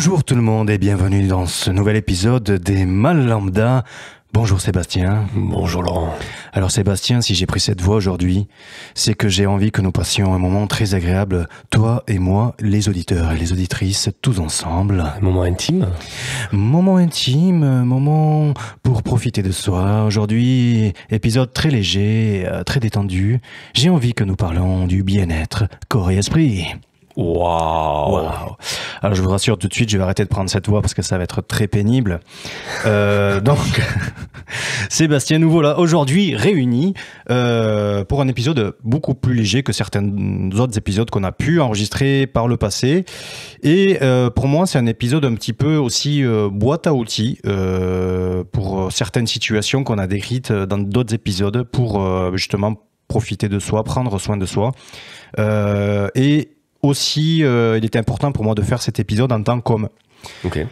Bonjour tout le monde et bienvenue dans ce nouvel épisode des Mal Lambda. Bonjour Sébastien. Bonjour Laurent. Alors Sébastien, si j'ai pris cette voix aujourd'hui, c'est que j'ai envie que nous passions un moment très agréable, toi et moi, les auditeurs et les auditrices, tous ensemble. Un moment intime. Moment intime, moment pour profiter de soi. Aujourd'hui, épisode très léger, très détendu. J'ai envie que nous parlons du bien-être, corps et esprit. Waouh. Alors je vous rassure tout de suite, je vais arrêter de prendre cette voix parce que ça va être très pénible. Donc, Sébastien, nous voilà aujourd'hui réunis pour un épisode beaucoup plus léger que certains autres épisodes qu'on a pu enregistrer par le passé. Et pour moi, c'est un épisode un petit peu aussi boîte à outils pour certaines situations qu'on a décrites dans d'autres épisodes pour justement profiter de soi, prendre soin de soi. Et aussi, il était important pour moi de faire cet épisode en tant qu'homme. Ok.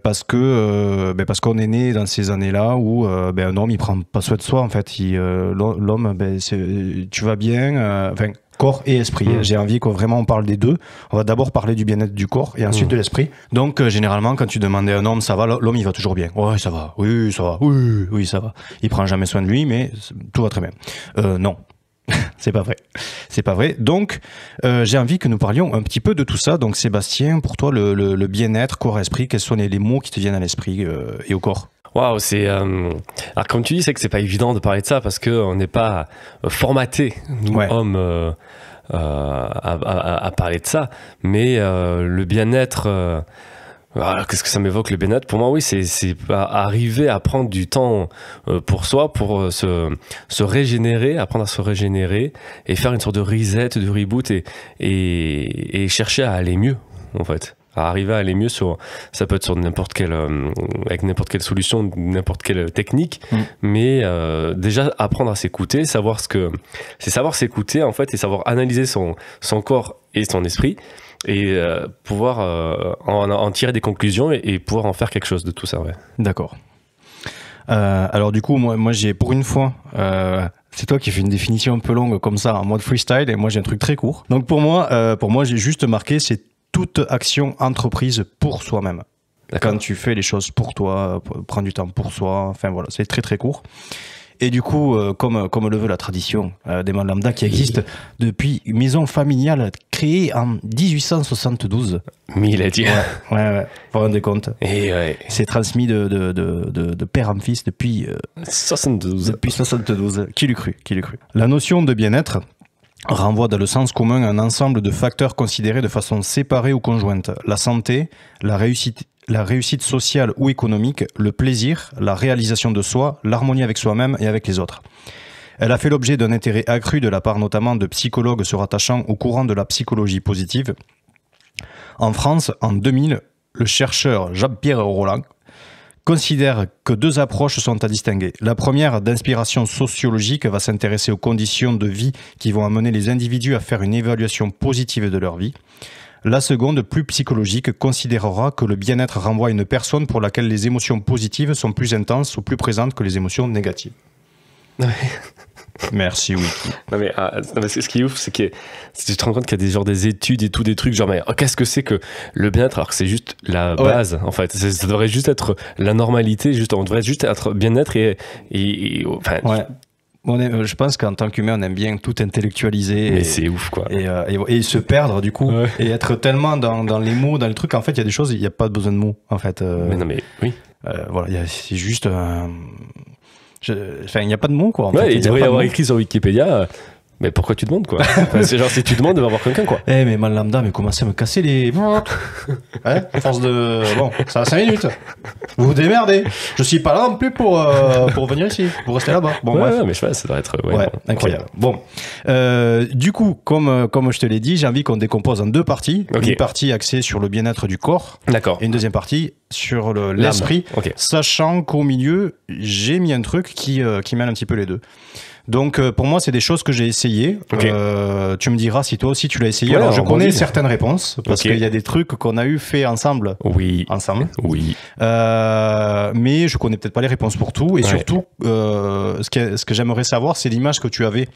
Parce qu'on est né dans ces années-là où un homme il prend pas soin de soi en fait. L'homme, tu vas bien, corps et esprit. J'ai envie qu'on vraiment on parle des deux. On va d'abord parler du bien-être du corps et ensuite de l'esprit. Donc généralement quand tu demandais à un homme ça va, l'homme il va toujours bien. Ouais ça va. Oui ça va. Oui ça va. Il prend jamais soin de lui mais tout va très bien. Non. C'est pas vrai. Donc, j'ai envie que nous parlions un petit peu de tout ça. Donc, Sébastien, pour toi, le bien-être, corps-esprit, quels sont les mots qui te viennent à l'esprit et au corps? Waouh, c'est alors comme tu dis, c'est que c'est pas évident de parler de ça parce que on n'est pas formaté nous hommes à parler de ça. Mais le bien-être. Alors, qu'est-ce que ça m'évoque le bien-être? Pour moi, oui, c'est arriver à prendre du temps pour soi, pour se régénérer, apprendre à se régénérer et faire une sorte de reset, de reboot et chercher à aller mieux, en fait. À arriver à aller mieux ça peut être sur n'importe quelle, avec n'importe quelle solution, n'importe quelle technique, mais déjà apprendre à s'écouter, savoir s'écouter en fait et savoir analyser son corps et son esprit. Et pouvoir en tirer des conclusions et pouvoir en faire quelque chose de tout ça. Ouais. D'accord. Alors du coup, moi j'ai pour une fois, c'est toi qui fais une définition un peu longue comme ça en mode freestyle et moi j'ai un truc très court. Donc pour moi j'ai juste marqué c'est toute action entreprise pour soi-même. D'accord. Quand tu fais les choses pour toi, prends du temps pour soi, enfin voilà, c'est très très court. Et du coup, comme le veut la tradition des Mal Lambda qui existe depuis une maison familiale créée en 1872. Millénaire. Ouais, vous vous rendez compte. Et ouais. C'est transmis de père en fils depuis 72. Depuis 72. Qui l'eût cru? La notion de bien-être renvoie dans le sens commun un ensemble de facteurs considérés de façon séparée ou conjointe. La santé, la réussite sociale ou économique, le plaisir, la réalisation de soi, l'harmonie avec soi-même et avec les autres. Elle a fait l'objet d'un intérêt accru de la part notamment de psychologues se rattachant au courant de la psychologie positive. En France, en 2000, le chercheur Jean-Pierre Roland considère que deux approches sont à distinguer. La première, d'inspiration sociologique, va s'intéresser aux conditions de vie qui vont amener les individus à faire une évaluation positive de leur vie. La seconde, plus psychologique, considérera que le bien-être renvoie à une personne pour laquelle les émotions positives sont plus intenses ou plus présentes que les émotions négatives. Merci, Wiki. Non mais ce qui est ouf, c'est que tu te rends compte qu'il y a des études et tout, des trucs genre, mais qu'est-ce que c'est que le bien-être alors que c'est juste la base, en fait. Ça devrait juste être la normalité, on devrait juste être bien-être et enfin... Ouais. Je pense qu'en tant qu'humain, on aime bien tout intellectualiser. Mais c'est ouf, quoi. Et se perdre, du coup. Ouais. Et être tellement dans les mots, dans les trucs. En fait, il y a des choses, il n'y a pas besoin de mots, en fait. Mais non, mais oui. Voilà, c'est juste... il n'y a pas de mots, quoi. En fait. Il devrait y avoir écrit sur Wikipédia... Mais pourquoi tu demandes, quoi? Enfin, c'est genre, si tu demandes, de voir quelqu'un, quoi. Mais Mal Lambda, mais commencez à me casser les... force de... Bon, ça a 5 minutes. Vous vous démerdez. Je suis pas là non plus pour venir ici. Vous restez là-bas. Bon, bref. Ouais, mais je sais pas, ça doit être... Ouais, incroyable. Bon. Du coup, comme je te l'ai dit, j'ai envie qu'on décompose en deux parties. Okay. Une partie axée sur le bien-être du corps. D'accord. Et une deuxième partie sur l'esprit. Okay. Sachant qu'au milieu, j'ai mis un truc qui mêle un petit peu les deux. Donc pour moi c'est des choses que j'ai essayées. Tu me diras si toi aussi tu l'as essayé. Alors je connais certaines réponses parce qu'il y a des trucs qu'on a fait ensemble. Oui. Mais je connais peut-être pas les réponses pour tout et surtout ce que j'aimerais savoir c'est l'image que tu avais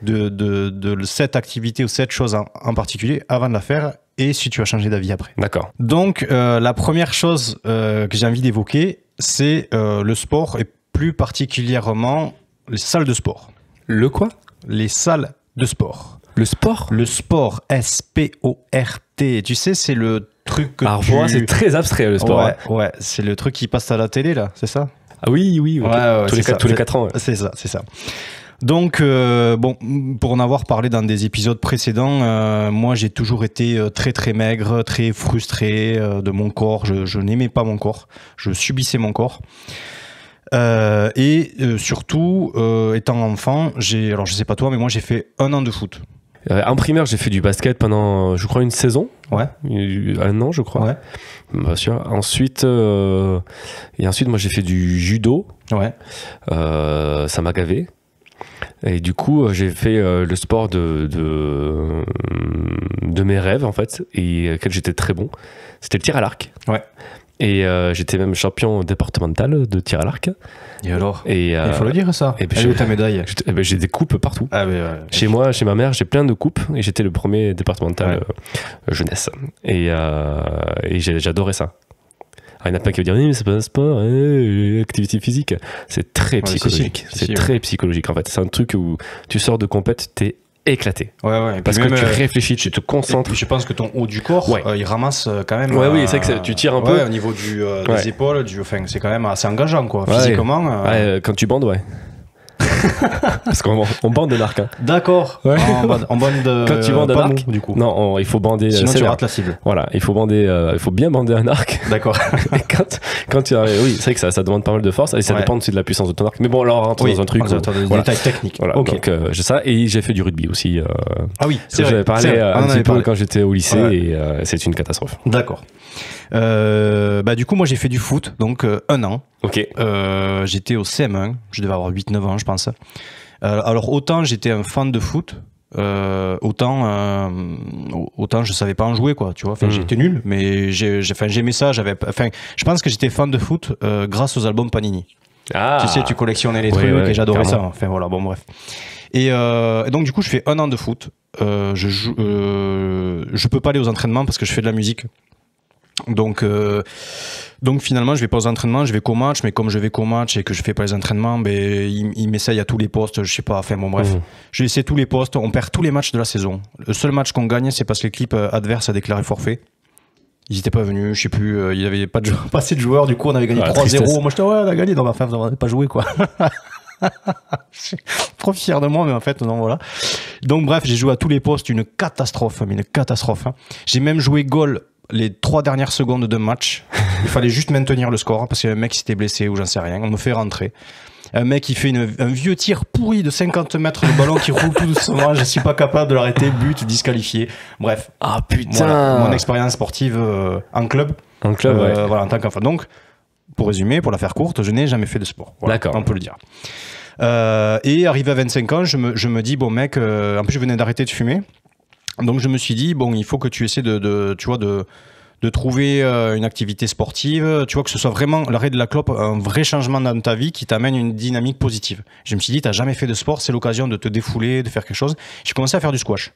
de cette activité ou cette chose en particulier avant de la faire et si tu as changé d'avis après. D'accord. Donc, la première chose que j'ai envie d'évoquer, c'est le sport et plus particulièrement les salles de sport. Le quoi? Les salles de sport. Le sport? Le sport, S-P-O-R-T. Tu sais, c'est le truc que Alors, pour moi, c'est très abstrait, le sport. Ouais, ouais, c'est le truc qui passe à la télé, là, c'est ça? Ah oui, okay. Ouais, tous les 4 ans. Ouais. C'est ça. Donc, bon, pour en avoir parlé dans des épisodes précédents, moi, j'ai toujours été très, très maigre, très frustré de mon corps. Je n'aimais pas mon corps. Je subissais mon corps. Surtout, étant enfant, alors je sais pas toi, mais moi, j'ai fait 1 an de foot. En primaire, j'ai fait du basket pendant, je crois, une saison. Ouais. 1 an, je crois. Ouais. Bien sûr. Ensuite, moi, j'ai fait du judo. Ouais. Ça m'a gavé. Et du coup, j'ai fait le sport de mes rêves, en fait, et auquel j'étais très bon. C'était le tir à l'arc. Ouais. Et j'étais même champion départemental de tir à l'arc. Et alors il faut le dire, ça. Et puis, elle est où ta médaille? J'ai des coupes partout. Ah, ouais. Chez moi, chez ma mère, j'ai plein de coupes. Et j'étais le premier départemental jeunesse. Et j'adorais ça. Alors, il y en a plein qui vont dire oui, mais c'est pas un sport, activité physique. C'est très psychologique. C'est très psychologique, en fait. C'est un truc où tu sors de compète, t'es éclaté. Ouais. Parce que tu réfléchis, tu te concentres. Je pense que ton haut du corps, il ramasse quand même. Oui, c'est vrai que tu tires un peu. Au niveau des épaules, c'est quand même assez engageant, quoi. Physiquement. Quand tu bandes, ouais. Parce qu'on bande de l'arc. Hein. D'accord. Ouais. En bande de. Quand tu bandes un arc, du coup. Non, il faut bander. Sinon tu rates la cible. Voilà, il faut bien bander un arc. D'accord. Et quand tu arrives, oui, c'est vrai que ça demande pas mal de force et ça dépend aussi de la puissance de ton arc. Mais bon, là on rentre dans un truc. Des détails techniques. Voilà. Okay. Donc j'ai ça et j'ai fait du rugby aussi. Ah oui, c'est vrai. J'avais parlé un petit peu quand j'étais au lycée et c'est une catastrophe. D'accord. Du coup, moi j'ai fait du foot, donc 1 an. Ok. J'étais au CM1, je devais avoir 8-9 ans, je pense. Alors, autant j'étais un fan de foot, autant je savais pas en jouer, quoi, tu vois. Enfin, j'étais nul, mais j'aimais ça. Je pense que j'étais fan de foot grâce aux albums Panini. Ah. Tu sais, tu collectionnais les trucs et j'adorais ça. Enfin, voilà, bon, bref. Et donc, du coup, je fais 1 an de foot. Je peux pas aller aux entraînements parce que je fais de la musique. Donc finalement je vais pas aux entraînements, je vais qu'au match, mais comme je vais qu'au match et que je fais pas les entraînements, il m'essaye à tous les postes, je sais pas, enfin bon bref, j'ai essayé tous les postes, on perd tous les matchs de la saison. Le seul match qu'on gagne, c'est parce que l'équipe adverse a déclaré forfait. Ils étaient pas venus, je sais plus, il y avait pas assez de joueurs, du coup on avait gagné 3-0. Tristesse. Moi j'étais on a gagné, non mais enfin on n'avait pas joué, quoi. Je suis trop fier de moi, mais en fait non, voilà. Donc bref, j'ai joué à tous les postes, une catastrophe. Hein. J'ai même joué goal les 3 dernières secondes de match. Il fallait juste maintenir le score parce qu'il y a un mec qui s'était blessé ou j'en sais rien. On me fait rentrer. Un mec qui fait un vieux tir pourri de 50 mètres de ballon qui roule tout doucement. Je suis pas capable de l'arrêter. But, disqualifié. Bref. Ah putain. Voilà, mon expérience sportive en club. En club, voilà, en tant qu'enfant. Donc, pour résumer, pour la faire courte, je n'ai jamais fait de sport. Voilà, d'accord. On peut le dire. Et arrivé à 25 ans, je me dis, bon mec, en plus je venais d'arrêter de fumer. Donc je me suis dit, bon, il faut que tu essaies de trouver une activité sportive, tu vois, que ce soit vraiment l'arrêt de la clope, un vrai changement dans ta vie qui t'amène une dynamique positive. Je me suis dit, t'as jamais fait de sport, c'est l'occasion de te défouler, de faire quelque chose. J'ai commencé à faire du squash.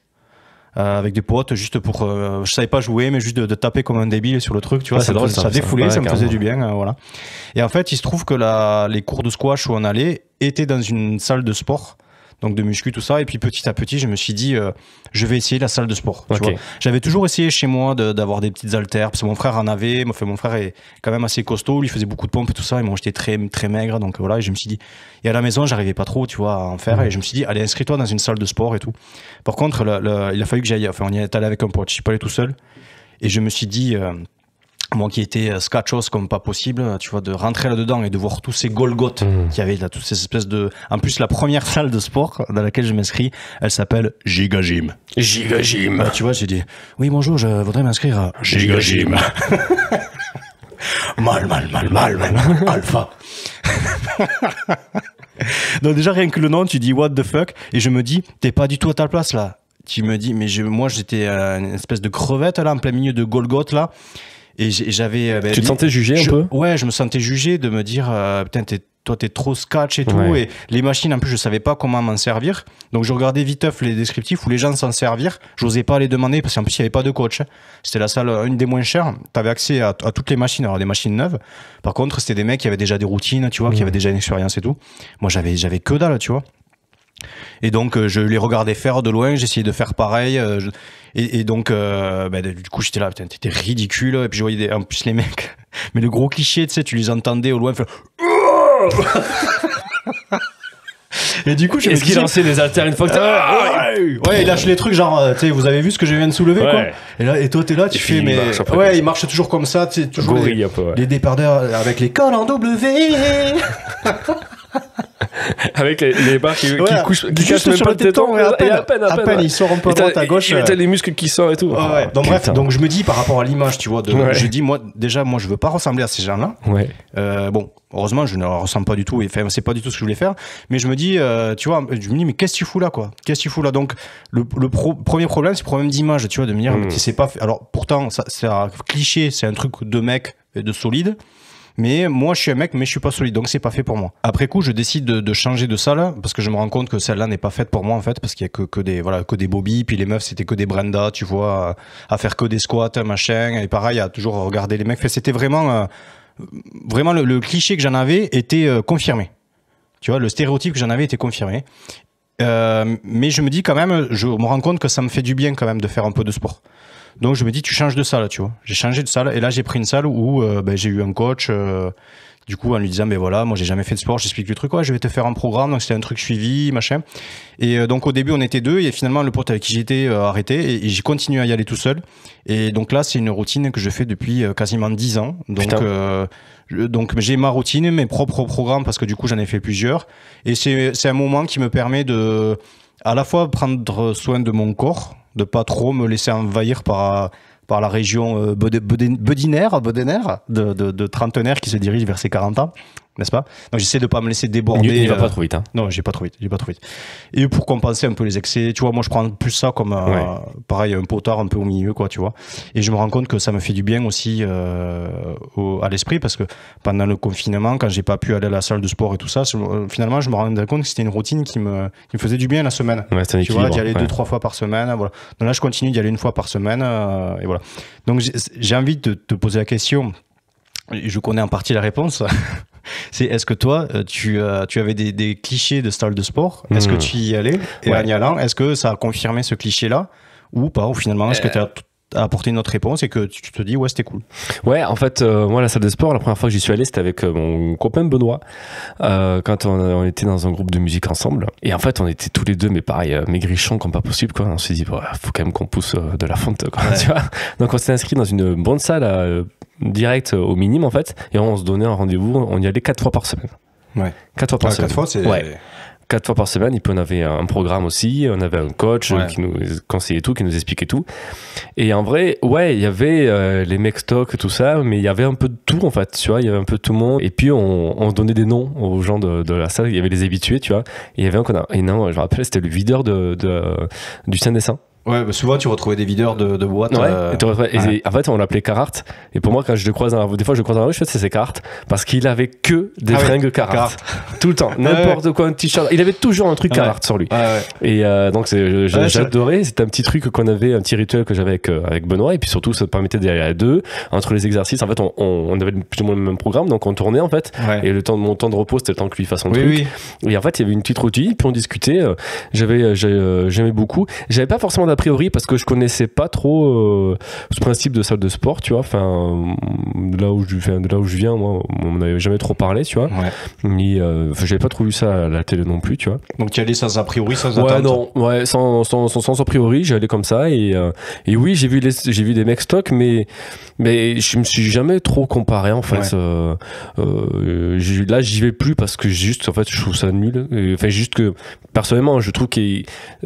Avec des potes, juste pour... je savais pas jouer, mais juste de taper comme un débile sur le truc, tu vois, ça défoulait, ça me faisait du bien, voilà. Et en fait, il se trouve que les cours de squash où on allait étaient dans une salle de sport, donc de muscu, tout ça, et puis petit à petit, je me suis dit, je vais essayer la salle de sport. Tu vois. J'avais toujours essayé chez moi d'avoir des petites haltères, parce que mon frère en avait, mon frère est quand même assez costaud, lui faisait beaucoup de pompes et tout ça, et moi j'étais très, très maigre, donc voilà, et je me suis dit, et à la maison, j'arrivais pas trop, tu vois, à en faire, et je me suis dit, allez, inscris-toi dans une salle de sport et tout. Par contre, il a fallu que j'aille, enfin, on y est allé avec un pote, je suis pas allé tout seul, et je me suis dit, moi qui étais scatchos comme pas possible, tu vois, de rentrer là-dedans et de voir tous ces Golgoth qu'il y avait là, toutes ces espèces de... En plus, la première salle de sport dans laquelle je m'inscris, elle s'appelle Giga Gym. Giga Gym. Tu vois, j'ai dit, oui, bonjour, je voudrais m'inscrire à Giga Gym. mal, alpha. Donc déjà, rien que le nom, tu dis what the fuck, et je me dis, t'es pas du tout à ta place là. Tu me dis, mais moi j'étais une espèce de crevette là, en plein milieu de Golgoth là. Et j'avais... tu te sentais jugé un peu ? Ouais, je me sentais jugé de me dire, putain, toi t'es trop scratch et tout, et les machines en plus je savais pas comment m'en servir, donc je regardais viteuf les descriptifs où les gens s'en servir, j'osais pas les demander parce qu'en plus il y avait pas de coach, c'était la salle une des moins chères, t'avais accès à toutes les machines, alors des machines neuves, par contre c'était des mecs qui avaient déjà des routines, tu vois, qui avaient déjà une expérience et tout, moi j'avais que dalle, tu vois. Et donc je les regardais faire de loin, j'essayais de faire pareil, et donc du coup j'étais là, putain t'étais ridicule, et puis je voyais en plus les mecs, mais le gros cliché, tu sais, tu les entendais au loin faire et du coup je me disais, qu'il lançait des haltères une fois que ouais, il lâche les trucs genre tu sais, vous avez vu ce que je viens de soulever, quoi. Et toi t'es là, tu fais mais il marche toujours comme ça, tu sais, toujours gorille, les dépardeurs avec les cols en W. Avec les barres qui cachent même pas le téton, à peine il sort un peu à droite à gauche, t'as les muscles qui sortent et tout. Donc bref, donc je me dis par rapport à l'image, tu vois, je dis moi je veux pas ressembler à ces gens-là. Bon, heureusement je ne leur ressemble pas du tout, et enfin c'est pas du tout ce que je voulais faire, mais je me dis tu vois, je me dis mais qu'est-ce que tu fous là, quoi, qu'est-ce que tu fous là. Donc le premier problème, c'est le problème d'image, tu vois, de me dire c'est pas fait. Alors pourtant ça, c'est un cliché, c'est un truc de mec et de solide. Mais moi, je suis un mec, mais je suis pas solide, donc c'est pas fait pour moi. Après coup, je décide de changer de salle parce que je me rends compte que celle-là n'est pas faite pour moi, en fait, parce qu'il y a que des bobbies, puis les meufs, c'était que des Brenda, tu vois, à faire que des squats, machin, et pareil, à toujours regarder les mecs. Enfin, c'était vraiment le cliché que j'en avais était confirmé. Tu vois, le stéréotype que j'en avais était confirmé. Mais je me dis quand même, je me rends compte que ça me fait du bien quand même de faire un peu de sport. Donc je me dis, tu changes de salle, tu vois. J'ai changé de salle, et là j'ai pris une salle où j'ai eu un coach, du coup en lui disant, voilà, moi j'ai jamais fait de sport, j'explique le truc, je vais te faire un programme, donc c'était un truc suivi, machin. Et donc au début on était 2, et finalement le pote avec qui j'étais arrêté, et j'ai continué à y aller tout seul. Et donc là c'est une routine que je fais depuis quasiment 10 ans. Donc j'ai ma routine, mes propres programmes, parce que du coup j'en ai fait plusieurs. Et c'est un moment qui me permet de à la fois prendre soin de mon corps, de pas trop me laisser envahir par la région bedinaire de trentenaire qui se dirige vers ses 40 ans, n'est-ce pas? Donc j'essaie de pas me laisser déborder. Il va pas trop vite, hein. Non, j'ai pas trop vite. Et pour compenser un peu les excès, tu vois, moi je prends plus ça comme pareil, un potard un peu au milieu, quoi, tu vois. Et je me rends compte que ça me fait du bien aussi à l'esprit, parce que pendant le confinement, quand j'ai pas pu aller à la salle de sport et tout ça, finalement je me rendais compte que c'était une routine qui me faisait du bien la semaine. Tu vois, d'y aller 2-3 fois par semaine, voilà. Donc là je continue d'y aller 1 fois par semaine, et voilà. Donc j'ai envie de te poser la question, je connais en partie la réponse. C'est, est-ce que toi, tu avais des clichés de salle de sport? Est-ce que tu y allais? Et en y allant, est-ce que ça a confirmé ce cliché-là ou pas? Ou finalement, est-ce que tu as apporté une autre réponse et que tu te dis, ouais, c'était cool? Ouais, en fait, moi, la salle de sport, la première fois que j'y suis allé, c'était avec mon copain Benoît, quand on était dans un groupe de musique ensemble. Et en fait, on était tous les deux, mais pareil, maigrichons comme pas possible, quoi. On s'est dit, faut quand même qu'on pousse de la fonte, quoi, tu vois. Donc, on s'est inscrit dans une bonne salle, direct au minimum, en fait, et on se donnait un rendez-vous, on y allait 4 fois par semaine. 4 fois par semaine. 4 fois, c'est... 4 fois par semaine, et puis on avait un programme aussi, on avait un coach qui nous conseillait tout, qui nous expliquait tout. Et en vrai, il y avait les mecs stock, tout ça, mais il y avait un peu de tout, en fait, tu vois, il y avait un peu de tout le monde. Et puis on donnait des noms aux gens de la salle, il y avait les habitués, tu vois. Et il y avait un et non, je me rappelle, c'était le videur du Saint-Dessin. Ouais, bah souvent tu retrouvais des videurs de boîtes. Et en fait, on l'appelait Carhartt. Et pour moi, quand je le croise des fois je le croise dans la rue, je fais c'est Carhartt, parce qu'il avait que des fringues Carhartt. Tout le temps, n'importe quoi, un t-shirt. Il avait toujours un truc Carhartt sur lui. Et donc j'adorais. C'était un petit truc qu'on avait, un petit rituel que j'avais avec Benoît. Et puis surtout, ça permettait d'aller à 2 entre les exercices. En fait, on avait plus ou moins le même programme, donc on tournait en fait. Et mon temps de repos, c'était le temps que lui fasse son truc. Et en fait, il y avait une petite routine, puis on discutait. J'aimais beaucoup. J'avais pas forcément d'a priori, parce que je connaissais pas trop ce principe de salle de sport, tu vois. Enfin, de là où je viens, moi, on m'en avait jamais trop parlé, tu vois. Mais j'avais pas trop vu ça à la télé non plus, tu vois. Donc tu y allais sans a priori, sans attente. Sans a priori, j'allais comme ça, et oui, j'ai vu des mecs stock, mais je me suis jamais trop comparé, en fait. Là, j'y vais plus parce que juste, en fait, je trouve ça nul. Enfin, juste que personnellement, je trouve que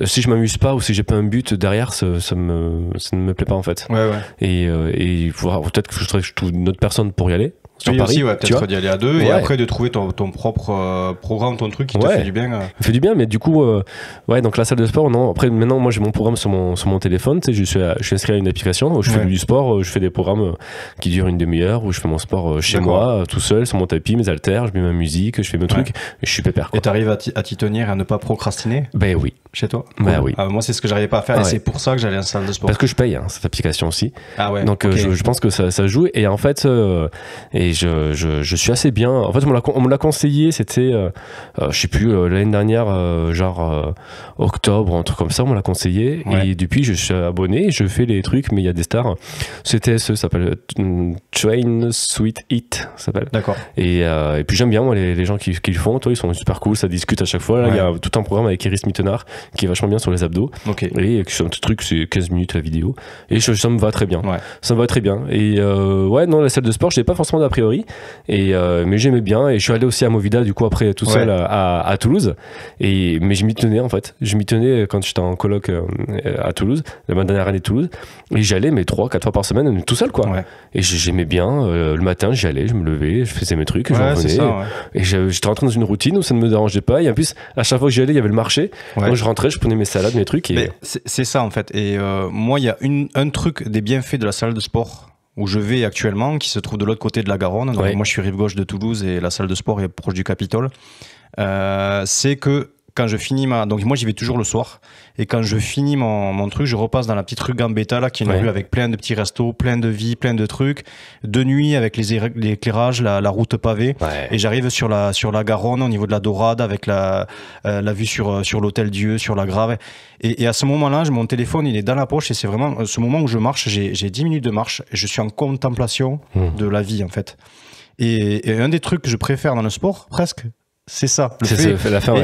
si je m'amuse pas ou si j'ai pas un but derrière, ça ne me plaît pas, en fait. Et peut-être que je trouve une autre personne pour y aller. sur oui, Paris. Aussi, ouais, peut-être d'y aller à deux et après de trouver ton propre programme, ton truc qui te fait du bien. Il fait du bien, mais du coup, ouais, donc la salle de sport, non. Après, maintenant, moi, j'ai mon programme sur mon téléphone. Tu sais, je suis inscrit à une application où je fais du sport. Je fais des programmes qui durent une demi-heure où je fais mon sport chez moi, tout seul, sur mon tapis, mes haltères, je mets ma musique, je fais mes trucs. Et je suis pépère. Et t'arrives à t'y tenir et à ne pas procrastiner? Ben oui. Chez toi? Ben oui. Moi, c'est ce que j'arrivais pas à faire et c'est pour ça que j'allais à la salle de sport. Parce que je paye cette application aussi. Ah ouais. Donc je pense que ça joue. Et en fait, et je suis assez bien. En fait, on me l'a conseillé, c'était, je sais plus, l'année dernière, genre octobre, un truc comme ça, on me l'a conseillé. Et depuis, je suis abonné, je fais les trucs, mais il y a des stars. Ça s'appelle Train Sweet Eat, ça s'appelle. D'accord. Et puis j'aime bien, moi, les gens qui le font. Toi, ils sont super cool, ça discute à chaque fois. Là, il y a tout un programme avec Iris Mittenard qui est vachement bien sur les abdos. Et c'est un petit truc, c'est 15 minutes la vidéo. Et ça me va très bien. Ça me va très bien. Et ouais, non, la salle de sport, je n'ai pas forcément d'a priori. Mais j'aimais bien. Et je suis allé aussi à Movida, du coup, après, tout seul à Toulouse. Mais je m'y tenais, en fait. Je m'y tenais quand j'étais en coloc à Toulouse, ma dernière année de Toulouse. Et j'allais, mais 3-4 fois par semaine, tout seul, quoi. Et j'aimais bien. Le matin, j'y allais, je me levais, je faisais mes trucs, je revenais. Et j'étais rentré dans une routine où ça ne me dérangeait pas. Et en plus, à chaque fois que j'y allais, il y avait le marché. Donc je rentrais, je prenais mes salades, mes trucs. C'est ça, en fait. Et moi, il y a un truc des bienfaits de la salle de sport où je vais actuellement, qui se trouve de l'autre côté de la Garonne. Donc moi, je suis rive gauche de Toulouse et la salle de sport est proche du Capitole. C'est que quand je finis donc moi j'y vais toujours le soir, et quand je finis mon truc, je repasse dans la petite rue Gambetta là, qui est une rue avec plein de petits restos, plein de vie, plein de trucs, de nuit avec l'éclairage, la route pavée, et j'arrive sur la Garonne au niveau de la Dorade avec la vue sur l'Hôtel Dieu, sur la Grave, et à ce moment-là, mon téléphone il est dans la poche, et c'est vraiment ce moment où je marche, j'ai 10 minutes de marche, et je suis en contemplation de la vie, en fait. Et un des trucs que je préfère dans le sport, presque, c'est ça.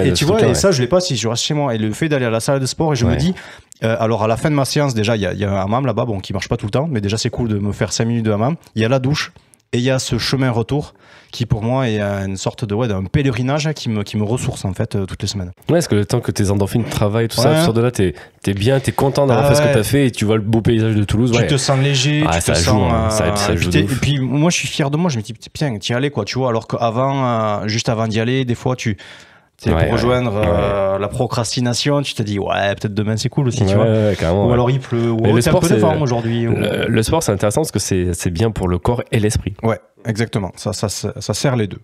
Et tu vois, et ça, je l'ai pas si je reste chez moi. Et le fait d'aller à la salle de sport, et je me dis, alors à la fin de ma séance, déjà, il y a un hammam là-bas, bon, qui marche pas tout le temps, mais déjà, c'est cool de me faire 5 minutes de hammam. Il y a la douche, et il y a ce chemin retour qui, pour moi, est une sorte d'un pèlerinage qui me ressource, en fait, toutes les semaines. Ouais, parce que le temps que tes endorphines travaillent, tout ça, tu sors de là, t'es bien, t'es content d'avoir fait ce que t'as fait, et tu vois le beau paysage de Toulouse. Tu te sens léger, tu te sens. Ça joue. Et puis, moi, je suis fier de moi, je me dis, putain, t'y allais, quoi, tu vois, alors qu'avant, juste avant d'y aller, des fois, pour rejoindre la procrastination, tu te dis peut-être demain c'est cool aussi, tu vois. Carrément, ou alors il pleut, ou le sport, un peu de vent aujourd'hui. Le sport c'est intéressant parce que c'est bien pour le corps et l'esprit. Ouais, exactement. Ça sert les deux.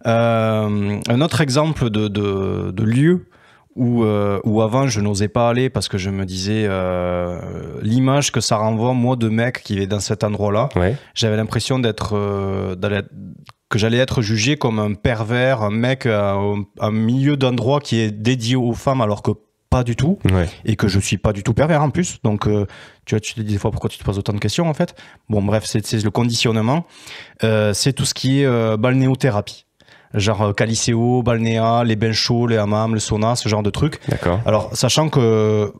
Un autre exemple de lieu où avant je n'osais pas aller parce que je me disais l'image que ça renvoie, moi, de mec qui est dans cet endroit-là, j'avais l'impression que j'allais être jugé comme un pervers, un mec un milieu d'endroit qui est dédié aux femmes, alors que pas du tout, et que je suis pas du tout pervers en plus. Donc tu vois, tu te dis des fois pourquoi tu te poses autant de questions, en fait. Bon, bref, c'est le conditionnement. C'est tout ce qui est balnéothérapie, genre Caliceo, balnéa, les bains chauds, les hammams, le sauna, ce genre de trucs. D'accord. Alors, sachant que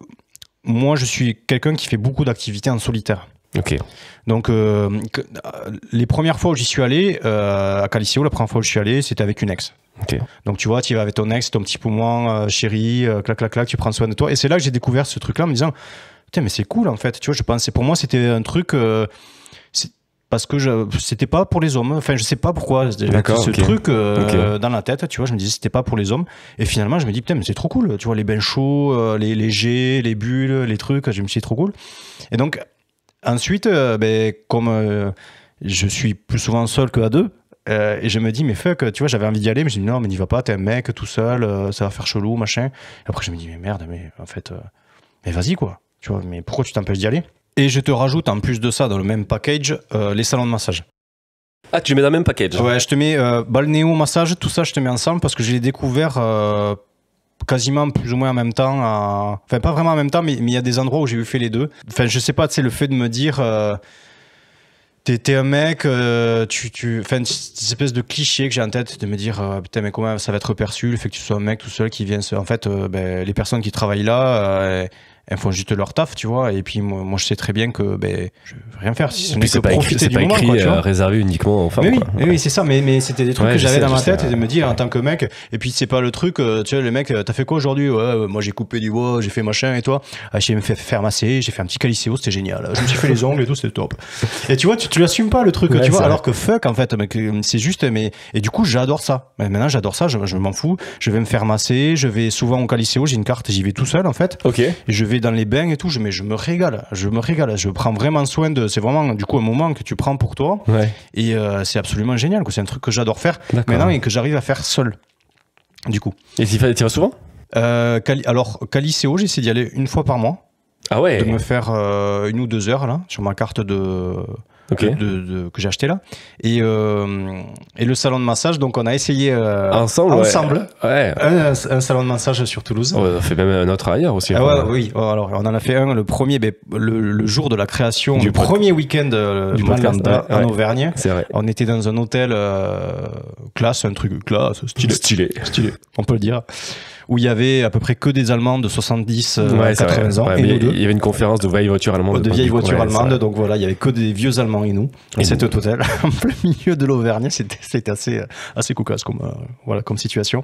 moi je suis quelqu'un qui fait beaucoup d'activités en solitaire. Donc les premières fois où j'y suis allé à Caliceo, la première fois où je suis allé, c'était avec une ex. Donc tu vois, tu vas avec ton ex, ton petit poumon, chérie, clac clac clac, tu prends soin de toi. Et c'est là que j'ai découvert ce truc-là en me disant, putain, mais c'est cool, en fait. Tu vois, je pensais, pour moi c'était un truc parce que c'était pas pour les hommes. Enfin, je sais pas pourquoi. Ce truc dans la tête, tu vois, je me disais c'était pas pour les hommes. Et finalement, je me dis putain, mais c'est trop cool. Tu vois, les bains chauds, les jets, les bulles, les trucs. Je me suis dit c'est trop cool. Et donc ensuite, comme je suis plus souvent seul que à deux, et je me dis mais fuck, tu vois, j'avais envie d'y aller, mais je me dis non, mais n'y va pas, t'es un mec tout seul, ça va faire chelou, machin. Et après je me dis mais merde, mais en fait, mais vas-y quoi. Tu vois, mais pourquoi tu t'empêches d'y aller? Et je te rajoute en plus de ça dans le même package les salons de massage. Ah, tu mets dans le même package? Ouais, je te mets balnéo, massage, tout ça, je te mets ensemble parce que je l'ai découvert quasiment plus ou moins en même temps. Enfin, pas vraiment en même temps, mais il y a des endroits où j'ai fait les deux. Enfin, je sais pas, tu sais, le fait de me dire t'es un mec, enfin, une espèce de cliché que j'ai en tête de me dire putain, mais comment ça va être perçu le fait que tu sois un mec tout seul qui vient en fait, les personnes qui travaillent là, elles font juste leur taf, tu vois. Et puis moi je sais très bien que je vais rien faire si ce n'est que c'est pas profiter écrit, du moment. C'est quoi, pas écrit réservé uniquement aux femmes. Mais oui, quoi. Oui, c'est ça. Mais c'était des trucs que j'avais dans ma tête et de me dire en tant que mec. Et puis c'est pas le truc, tu sais, le mec, t'as fait quoi aujourd'hui? Ouais, moi j'ai coupé du bois, j'ai fait machin et toi? J'ai me fait faire masser, j'ai fait un petit calicéo, c'était génial. Je me suis fait les ongles et tout, c'était top. Et tu vois, tu l'assumes pas le truc, tu vois, alors que fuck en fait, c'est juste. Et du coup, j'adore ça. Maintenant, j'adore ça. Je m'en fous. Je vais me faire masser. Je vais souvent au calicéo. J'ai une carte. J'y vais tout seul en fait. Ok. Et je vais dans les bains et tout. Mais je me régale. Je prends vraiment soin de. C'est vraiment du coup un moment que tu prends pour toi. Ouais. Et c'est absolument génial. C'est un truc que j'adore faire maintenant et que j'arrive à faire seul. Du coup. Et tu vas souvent? Alors calicéo, j'essaie d'y aller une fois par mois. Ah ouais. De me faire 1 ou 2 heures là sur ma carte que j'ai acheté là et le salon de massage, donc on a essayé ensemble ouais. Un salon de massage sur Toulouse. On a fait même un autre ailleurs aussi. Oui, alors on en a fait un le premier, le jour de la création du premier week-end du Malanda en Auvergne. C'est vrai. On était dans un hôtel classe, un truc classe, stylé, on peut le dire, où il y avait à peu près que des Allemands de 70 à 80 ans. Ouais, et il y avait une conférence de vieilles voitures allemandes. De vieilles voitures allemandes, donc voilà, il y avait que des vieux Allemands et nous. Et cet hôtel, en plein milieu de l'Auvergne, c'était assez cocasse comme situation.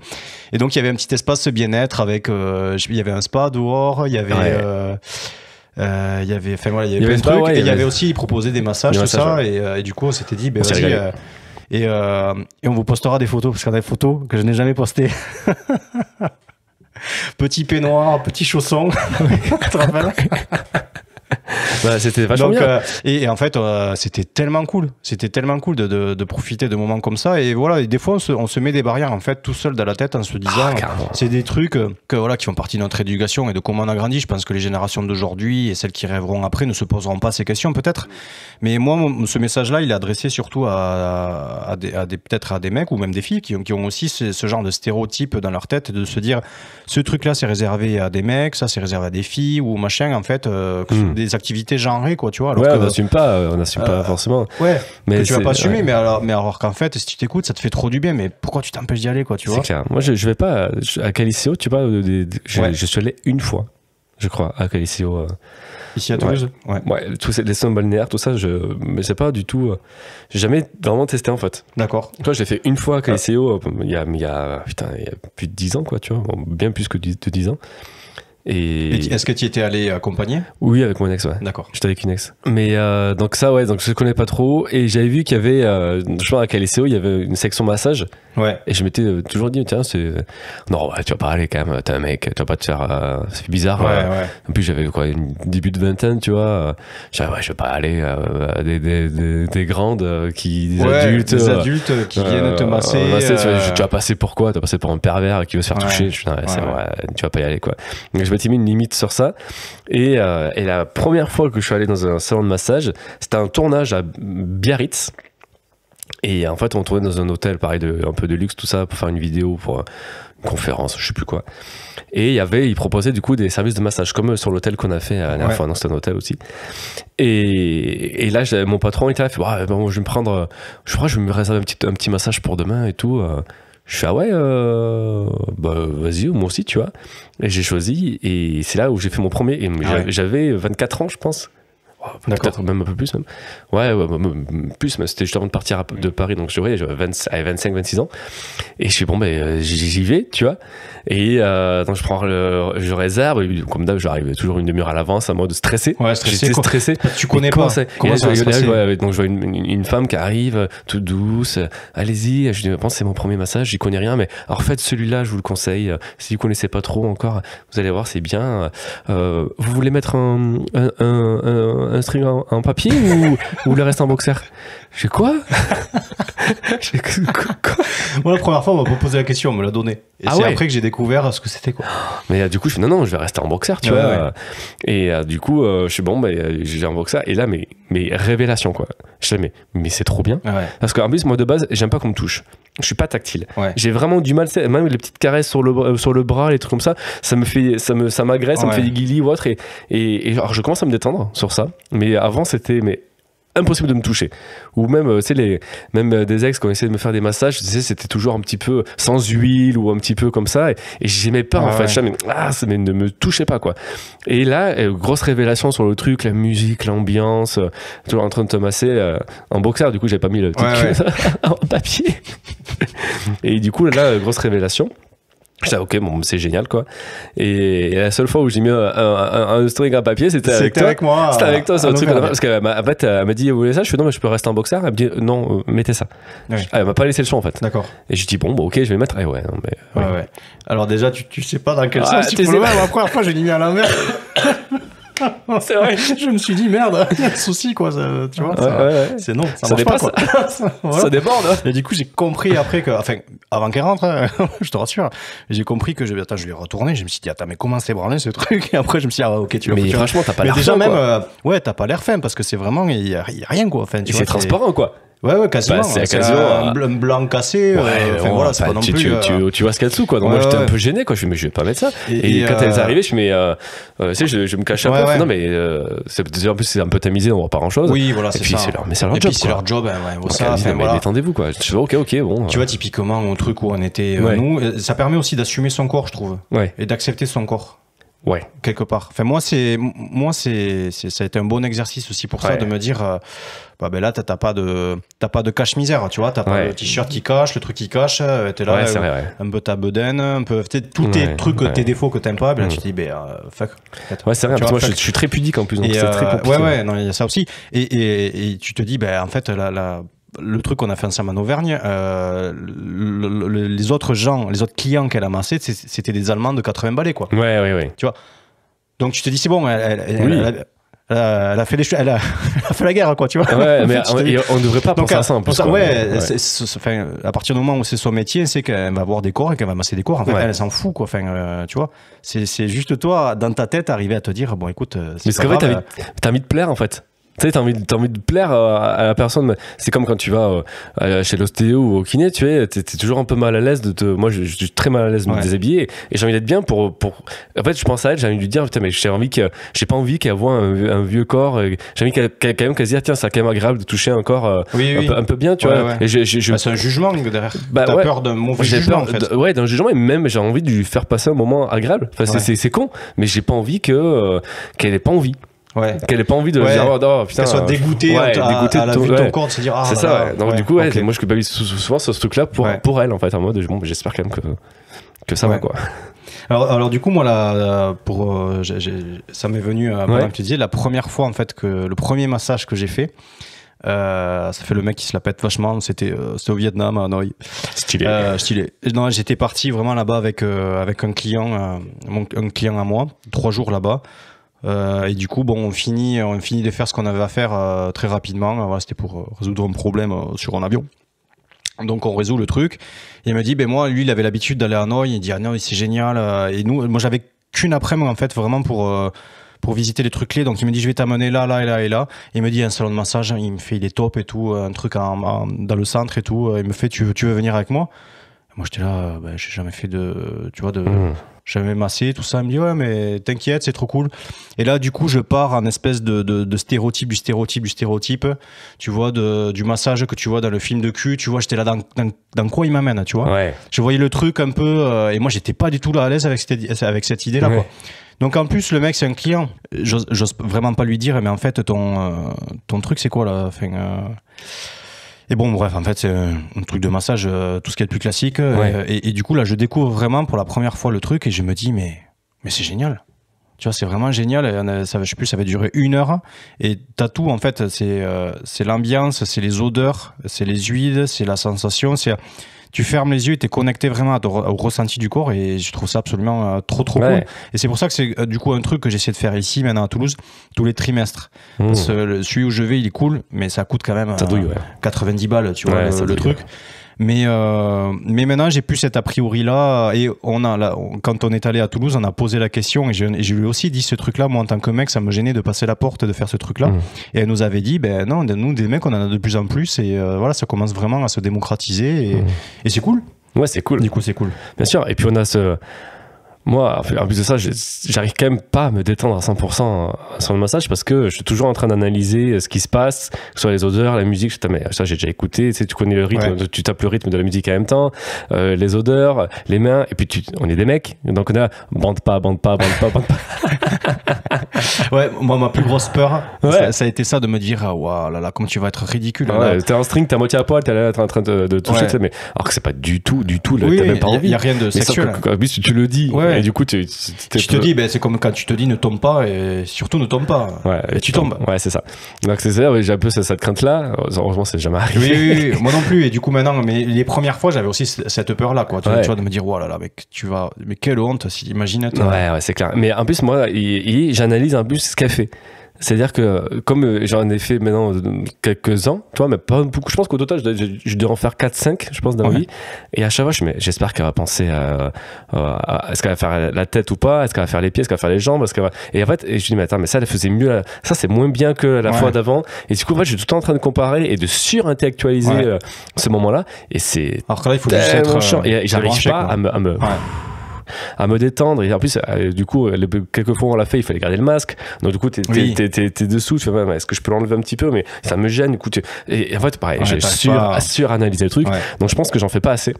Et donc il y avait un petit espace bien-être avec, il y avait un spa dehors, il y avait... il y avait plein de trucs, et il y avait aussi, ils proposaient des massages, tout ça, et du coup on s'était dit, vas-y, et on vous postera des photos, parce qu'on a des photos que je n'ai jamais postées. Petit peignoir, petit chausson. Tu te rappelles? C'était vachement bien. Et en fait, c'était tellement cool. C'était tellement cool de profiter de moments comme ça. Et voilà, et des fois, on se met des barrières en fait tout seul dans la tête en se disant, c'est des trucs qui font partie de notre éducation et de comment on a grandi. Je pense que les générations d'aujourd'hui et celles qui rêveront après ne se poseront pas ces questions peut-être. Mais moi, ce message-là, il est adressé surtout peut-être à des mecs ou même des filles qui ont aussi ce genre de stéréotypes dans leur tête, de se dire, ce truc-là, c'est réservé à des mecs, ça, c'est réservé à des filles ou machin, en fait, des activités genrées, quoi, tu vois. Alors on n'assume pas forcément. Ouais, mais tu vas pas assumer, mais alors qu'en fait, si tu t'écoutes, ça te fait trop du bien, mais pourquoi tu t'empêches d'y aller, quoi, tu vois? C'est clair. Moi, je vais pas à Calicéo, tu vois, je suis allé une fois, je crois, à Calicéo. Ici à Toulouse? Ouais, tous les soins balnéaires, tout ça, mais c'est pas du tout. J'ai jamais vraiment testé en fait. D'accord. Toi, j'ai fait une fois à Calicéo, il y a plus de 10 ans, quoi, tu vois, bien plus que de 10 ans. Et est-ce que tu y étais allé accompagné? Oui, avec mon ex, ouais. D'accord. J'étais avec une ex. Mais donc ça, donc je connais pas trop. Et j'avais vu qu'il y avait, je pense à Calicéo, il y avait une section massage. Ouais. Et je m'étais toujours dit, tiens, non, tu vas pas aller quand même, t'es un mec, tu vas pas te faire, c'est bizarre. Ouais. En plus, j'avais une début de vingtaine, tu vois. Je vais pas aller à des grandes des adultes qui viennent te masser. Tu vas passer pour quoi? Tu vas passer pour un pervers qui veut se faire toucher. Tu vas pas y aller, quoi. Donc, je m'étais mis une limite sur ça. Et la première fois que je suis allé dans un salon de massage, c'était un tournage à Biarritz. Et en fait, on tournait dans un hôtel, pareil, un peu de luxe, tout ça, pour faire une vidéo, pour une conférence, je sais plus quoi. Et ils proposaient du coup des services de massage, comme sur l'hôtel qu'on a fait à la dernière fois. Non, c'était un hôtel aussi. Et là, mon patron était là, il fait, bon, je vais me prendre, je crois que je vais me réserver un petit massage pour demain et tout. Je fais, vas-y, moi aussi, tu vois. Et j'ai choisi, et c'est là où j'ai fait mon premier. Et j'avais 24 ans, je pense. Peut-être même un peu plus, même. Ouais, plus, mais c'était juste avant de partir de Paris, donc j'avais 25, 26 ans. Et je suis j'y vais, tu vois. Et donc je réserve, et comme d'hab, j'arrive toujours une demi-heure à l'avance, en mode stressé. Ouais, stressé. J'étais stressé. Tu connais pas. Comment ça va se passer? Donc je vois une femme qui arrive, toute douce. Allez-y, je dis, c'est mon premier massage, j'y connais rien, mais alors faites celui-là, je vous le conseille. Si vous connaissez pas trop encore, vous allez voir, c'est bien. Vous voulez mettre un string en papier ou le reste en boxer? Je fais quoi? Moi, la première fois, on m'a proposé la question, on me l'a donné. Et c'est après que j'ai découvert ce que c'était, quoi. Mais du coup, je fais non, je vais rester en boxer, tu vois. Ouais. Et du coup, je suis j'ai un boxer. Et là, mais révélation, quoi. Je dis, mais c'est trop bien. Ouais. Parce qu'en plus, moi, de base, j'aime pas qu'on me touche. Je suis pas tactile. Ouais. J'ai vraiment du mal, même les petites caresses sur le bras, les trucs comme ça, ça m'agresse, ça me fait des guilis ou autre. Et alors, je commence à me détendre sur ça. Mais avant, c'était, impossible de me toucher. Ou même, tu sais, même des ex qui ont essayé de me faire des massages, tu sais, c'était toujours un petit peu sans huile ou un petit peu comme ça. Et j'aimais pas, en fait. Mais ne me touchez pas, quoi. Et là, grosse révélation sur le truc, la musique, l'ambiance, toujours en train de te masser en boxer. Du coup, j'ai pas mis le truc en papier. Et du coup, là, grosse révélation. Je disais, ok, bon, c'est génial, quoi. Et la seule fois où j'ai mis un string en papier, c'était avec moi. C'était avec toi, c'est un truc. Parce qu'en fait, elle m'a dit, vous voulez ça? Je fais, non, mais je peux rester en boxer. Elle me dit, non, mettez ça. Oui. Elle m'a pas laissé le choix, en fait. D'accord. Et je dis, bon, ok, je vais le mettre. Et ouais, non, mais. Ouais. Alors, déjà, tu sais pas dans quel sens il faut le mettre. La première fois, j'ai mis à l'envers. C'est vrai. Je me suis dit, merde, il y a un souci, quoi. Ça, tu vois, c'est non, ça marche dépasse, pas, quoi. Voilà. Ça déborde. Et du coup, j'ai compris après que, enfin, avant qu'elle rentre, je te rassure, j'ai compris que je vais retourner. Je me suis dit, attends, mais comment c'est branlé ce truc? Et après, je me suis dit, ah, ok, tu vas. Mais franchement, t'as pas l'air fin. Déjà, même, ouais, t'as pas l'air fin parce que c'est vraiment, il y a rien, quoi. Enfin, c'est transparent, quoi. Ouais, quasiment. C'est quasiment un blanc cassé. Enfin, voilà, c'est pas non plus. Tu vois ce qu'il y a dessous, quoi. Donc, moi, j'étais un peu gêné, quoi. Je me suis dit, mais je vais pas mettre ça. Et quand elle est arrivée, je me tu sais, je me cache un peu. Non, mais en plus, c'est un peu tamisé, on voit pas grand chose. Oui, voilà, c'est ça. Et puis, c'est leur job. C'est leur job, ouais. Détendez-vous, quoi. Je fais, ok, bon. Tu vois, typiquement, au truc où on était, nous, ça permet aussi d'assumer son corps, je trouve. Et d'accepter son corps. Ouais. Quelque part. Enfin, moi, ça a été un bon exercice aussi pour ça, de me dire, ben là, t'as pas de cache-misère, tu vois, t'as pas le t-shirt qui cache, le truc qui cache, t'es là, un peu ta bedaine, un peu, tous tes trucs, tes défauts que t'aimes pas, ben là, tu te dis, fuck. Ouais, c'est vrai, parce que moi, je suis très pudique en plus, donc c'est très compliqué. Ouais, non, il y a ça aussi. Et tu te dis, en fait, le truc qu'on a fait ensemble en Auvergne, les autres clients qu'elle a massés, c'était des Allemands de 80 balais, quoi. Ouais. Tu vois. Donc tu te dis, c'est bon, elle a fait elle a fait la guerre, quoi, tu vois. Ouais, mais on devrait pas penser à ça en plus. À partir du moment où c'est son métier, c'est qu'elle va avoir des corps et qu'elle va masser des corps. En fait, elle s'en fout, quoi. Enfin, tu vois. C'est juste toi, dans ta tête, arriver à te dire, bon, écoute, c'est pas grave. Mais c'est qu'en fait, t'as envie de plaire, en fait. Tu sais, t'as envie de plaire à la personne. C'est comme quand tu vas chez l'ostéo ou au kiné, tu sais, t'es toujours un peu mal à l'aise moi, je suis très mal à l'aise de me déshabiller et j'ai envie d'être bien pour. En fait, je pense à elle, j'ai envie de lui dire, putain, mais j'ai pas envie qu'elle voit un vieux corps. J'ai envie qu'elle se dise, tiens, c'est quand même agréable de toucher un corps un peu bien, tu vois. Et c'est un jugement derrière. T'as peur d'un mauvais jugement, en fait. Ouais, d'un jugement, et même j'ai envie de lui faire passer un moment agréable. Enfin, c'est con, mais j'ai pas envie qu'elle ait pas envie. Qu'elle ait pas envie de dire, oh, putain, qu'elle soit dégoûtée à la vue de ton corps, de se dire, ah, c'est ça. Donc, du coup, moi, je culpabilise souvent sur ce truc-là pour elle, en fait, en mode, bon, j'espère quand même que ça va, quoi. Alors, du coup, moi, ça m'est venu, pendant que tu disais, la première fois, en fait, le premier massage que j'ai fait, ça fait le mec qui se la pète vachement, c'était au Vietnam, à Hanoï. Stylé. Non, j'étais parti vraiment là-bas avec un client, un client à moi, 3 jours là-bas. Et du coup, bon, on finit de faire ce qu'on avait à faire très rapidement. Voilà, c'était pour résoudre un problème sur un avion. Donc on résout le truc. Et il me dit, moi, lui, il avait l'habitude d'aller à Hanoï. Il dit, ah non, c'est génial. Et moi, j'avais qu'une après-midi, en fait, vraiment pour visiter les trucs clés. Donc il me dit, je vais t'amener là, là et là et là. Et il me dit, un salon de massage, il est top et tout, un truc dans le centre et tout. Il me fait, tu veux venir avec moi? Moi, j'étais là, j'ai jamais fait jamais massé, tout ça. Il me dit, ouais, mais t'inquiète, c'est trop cool. Et là, du coup, je pars en espèce de stéréotype, du stéréotype, tu vois, du massage que tu vois dans le film de cul. Tu vois, j'étais là dans quoi il m'amène, tu vois. Ouais. Je voyais le truc un peu, et moi, j'étais pas du tout là à l'aise avec cette idée-là, quoi. Donc, en plus, le mec, c'est un client. J'ose vraiment pas lui dire, mais en fait, ton truc, c'est quoi, là? Enfin, et bon, bref, en fait, c'est un truc de massage, tout ce qui est le plus classique. Et du coup, là, je découvre vraiment pour la première fois le truc et je me dis, mais c'est génial. Tu vois, c'est vraiment génial. Je sais plus, ça va durer 1 heure. Et t'as tout, en fait. C'est l'ambiance, c'est les odeurs, c'est les huiles, c'est la sensation. Tu fermes les yeux et t'es connecté vraiment au ressenti du corps. Et je trouve ça absolument trop cool. Et c'est pour ça que c'est du coup un truc que j'essaie de faire ici, maintenant à Toulouse, tous les trimestres. Parce que celui où je vais, il est cool, mais ça coûte quand même 90 balles, tu vois, le truc. Mais maintenant, j'ai plus cet a priori-là. Et quand on est allé à Toulouse, on a posé la question. Et je lui ai aussi dit ce truc-là. Moi, en tant que mec, ça me gênait de passer la porte, de faire ce truc-là. Et elle nous avait dit, non, nous, des mecs, on en a de plus en plus. Et voilà, ça commence vraiment à se démocratiser. Et c'est cool. Ouais, c'est cool. Du coup, c'est cool. Bien sûr. Et puis, on a Moi, en plus de ça, j'arrive quand même pas à me détendre à 100% sur le massage parce que je suis toujours en train d'analyser ce qui se passe, que ce soit les odeurs, la musique. Mais ça, j'ai déjà écouté. Tu sais, tu connais le rythme, tu tapes le rythme de la musique en même temps, les odeurs, les mains. Et puis, on est des mecs. Donc, on est là, bande pas. Ouais, moi, ma plus grosse peur, ça a été ça de me dire, ah, waouh, là, comment tu vas être ridicule. Ouais, t'es en string, t'es à moitié à poil, t'es là en train de toucher, mais alors que c'est pas du tout, t'as même pas envie. Il n'y a rien de sexuel. En plus, tu le dis. Ouais. Et du coup, tu te dis, c'est comme quand tu te dis ne tombe pas, et surtout ne tombe pas. Ouais, et tu tombes. Ouais, c'est ça. Donc, c'est ça, j'ai un peu cette crainte-là. Heureusement, c'est jamais arrivé. Oui, moi non plus. Et du coup, maintenant, mais les premières fois, j'avais aussi cette peur-là, quoi. Tu vois, de me dire, oh là là, mec, mais quelle honte, imagine. Ouais, c'est clair. Mais en plus, moi, j'analyse un peu ce qu'elle fait. C'est-à-dire que, comme j'en ai fait maintenant quelques ans, tu vois, mais pas beaucoup, je pense qu'au total, je dois en faire 4-5, je pense, dans ma vie. Et à chaque fois, j'espère qu'elle va penser est-ce qu'elle va faire la tête ou pas, est-ce qu'elle va faire les pieds, est-ce qu'elle va faire les jambes, Et en fait, je dis, mais attends, mais ça, elle faisait mieux, ça, c'est moins bien que la fois d'avant. Et du coup, en fait, je suis tout le temps en train de comparer et de surintellectualiser ce moment-là. Et c'est. Alors que là, il faut juste être chiant. Et j'arrive pas à me détendre. Et en plus, du coup, quelques fois on l'a fait, il fallait garder le masque. Donc du coup, t'es dessous, tu fais, est-ce que je peux l'enlever un petit peu, mais ça me gêne. Du coup, et en fait, pareil, j'ai suranalysé le truc. Donc je pense que j'en fais pas assez.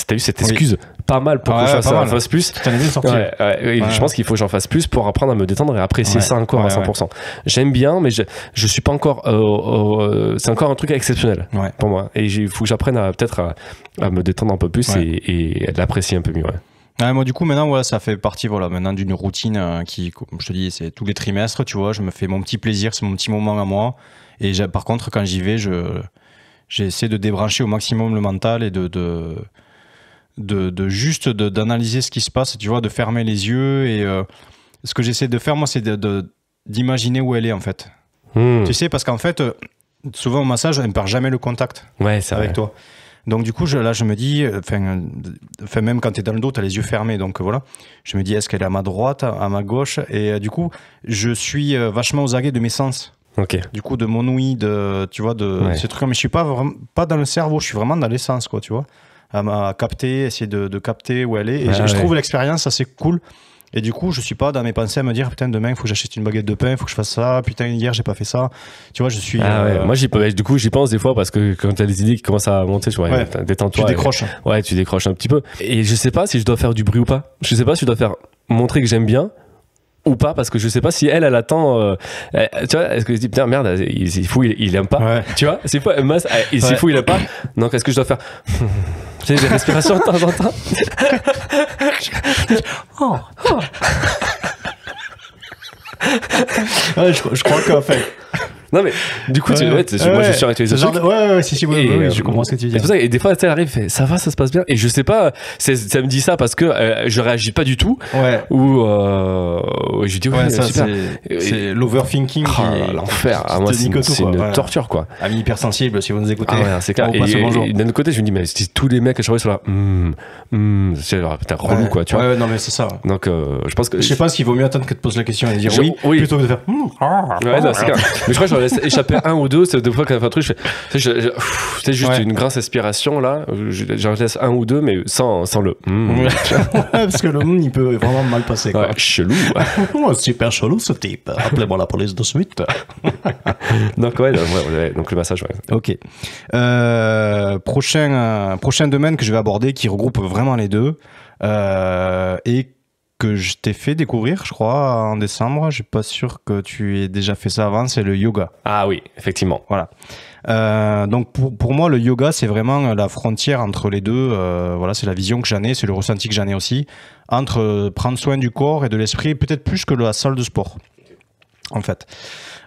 T'as eu cette excuse pas mal pour que je fasse plus. Je pense qu'il faut que j'en fasse plus pour apprendre à me détendre et apprécier ça encore à 100%. J'aime bien, mais je suis pas encore. C'est encore un truc exceptionnel pour moi. Et il faut que j'apprenne peut-être à me détendre un peu plus et à l'apprécier un peu mieux. Moi du coup maintenant ça fait partie maintenant d'une routine qui, comme je te dis, c'est tous les trimestres, tu vois, je me fais mon petit plaisir, c'est mon petit moment à moi. Et par contre quand j'y vais, j'essaie de débrancher au maximum le mental et juste d'analyser ce qui se passe, tu vois, de fermer les yeux. Et ce que j'essaie de faire moi, c'est d'imaginer où elle est en fait. Tu sais, parce qu'en fait souvent au massage elle ne perd jamais le contact avec toi. Donc du coup, là, je me dis, même quand tu es dans le dos, tu as les yeux fermés. Donc voilà, je me dis, est-ce qu'elle est à ma droite, à ma gauche? Et du coup, je suis vachement aux aguets de mes sens. Du coup, de mon ouïe, tu vois, ces trucs. Mais je suis pas dans le cerveau, je suis vraiment dans les sens, quoi, tu vois. À capter, essayer de capter où elle est. Et je trouve l'expérience assez cool. Et du coup, je suis pas dans mes pensées à me dire, putain, demain, il faut que j'achète une baguette de pain, il faut que je fasse ça, putain, hier, j'ai pas fait ça. Tu vois, je suis. Moi, du coup, j'y pense des fois parce que quand t'as des idées qui commencent à monter, détends-toi. Tu décroches. Tu décroches un petit peu. Et je sais pas si je dois faire du bruit ou pas. Je sais pas si je dois montrer que j'aime bien ou pas, parce que je sais pas si elle attend. Tu vois, est-ce que je dis, putain, merde, c'est fou, il aime pas. Tu vois, c'est fou, il aime pas. Donc, est-ce que je dois faire. Tu sais, des respirations de temps en temps. Je crois qu'en fait. Non mais du coup moi je suis avec les autres je comprends ce que tu dis. Et des fois elle arrive, ça va, ça se passe bien, et je sais pas, ça me dit ça parce que je réagis pas du tout, ou je dis ça super. C'est l'overthinking, l'enfer. Moi c'est une torture, quoi. Ami hypersensible, si vous nous écoutez, c'est clair. Et d'un autre côté je me dis, mais tous les mecs à chaque fois sont là, c'est putain relou, quoi, tu vois. Non mais c'est ça. Donc je pense que je sais pas s'il vaut mieux attendre que tu te poses la question et dire oui plutôt que de faire c'est clair. Mais je crois que j'en laisse échapper un ou deux. C'est deux fois quand il y a un truc, c'est juste une grasse aspiration là. J'en laisse un ou deux, mais sans le. Parce que le il peut vraiment mal passer, quoi. Chelou. Super chelou ce type. Appelez-moi la police de suite. Donc donc le massage. Ok. Prochain domaine que je vais aborder, qui regroupe vraiment les deux, et que je t'ai fait découvrir, je crois, en décembre. Je suis pas sûr que tu aies déjà fait ça avant. C'est le yoga. Ah oui, effectivement. Voilà. Donc pour moi, le yoga, c'est vraiment la frontière entre les deux. Voilà, c'est la vision que j'en ai, c'est le ressenti que j'en ai aussi, entre prendre soin du corps et de l'esprit, peut-être plus que la salle de sport, en fait.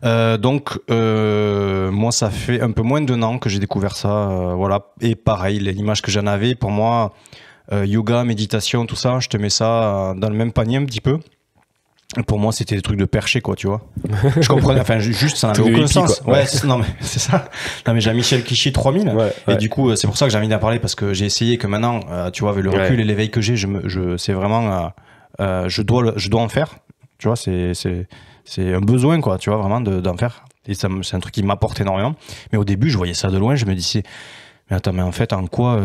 Donc moi, ça fait un peu moins d'1 an que j'ai découvert ça. Voilà. Et pareil, l'image que j'en avais, pour moi. Yoga, méditation, tout ça, je te mets ça dans le même panier un petit peu. Pour moi, c'était des trucs de perché, quoi, tu vois. Je comprenais, enfin, juste, ça n'avait aucun sens. Non, mais c'est ça. Non, mais Jean-Michel Clichy 3000. Et du coup, c'est pour ça que j'ai envie d'en parler, parce que j'ai essayé que maintenant, tu vois, avec le recul et l'éveil que j'ai, c'est vraiment, je dois en faire. Tu vois, c'est un besoin, quoi, tu vois, vraiment d'en faire. Et c'est un truc qui m'apporte énormément. Mais au début, je voyais ça de loin, je me disais, mais attends, mais en fait, en quoi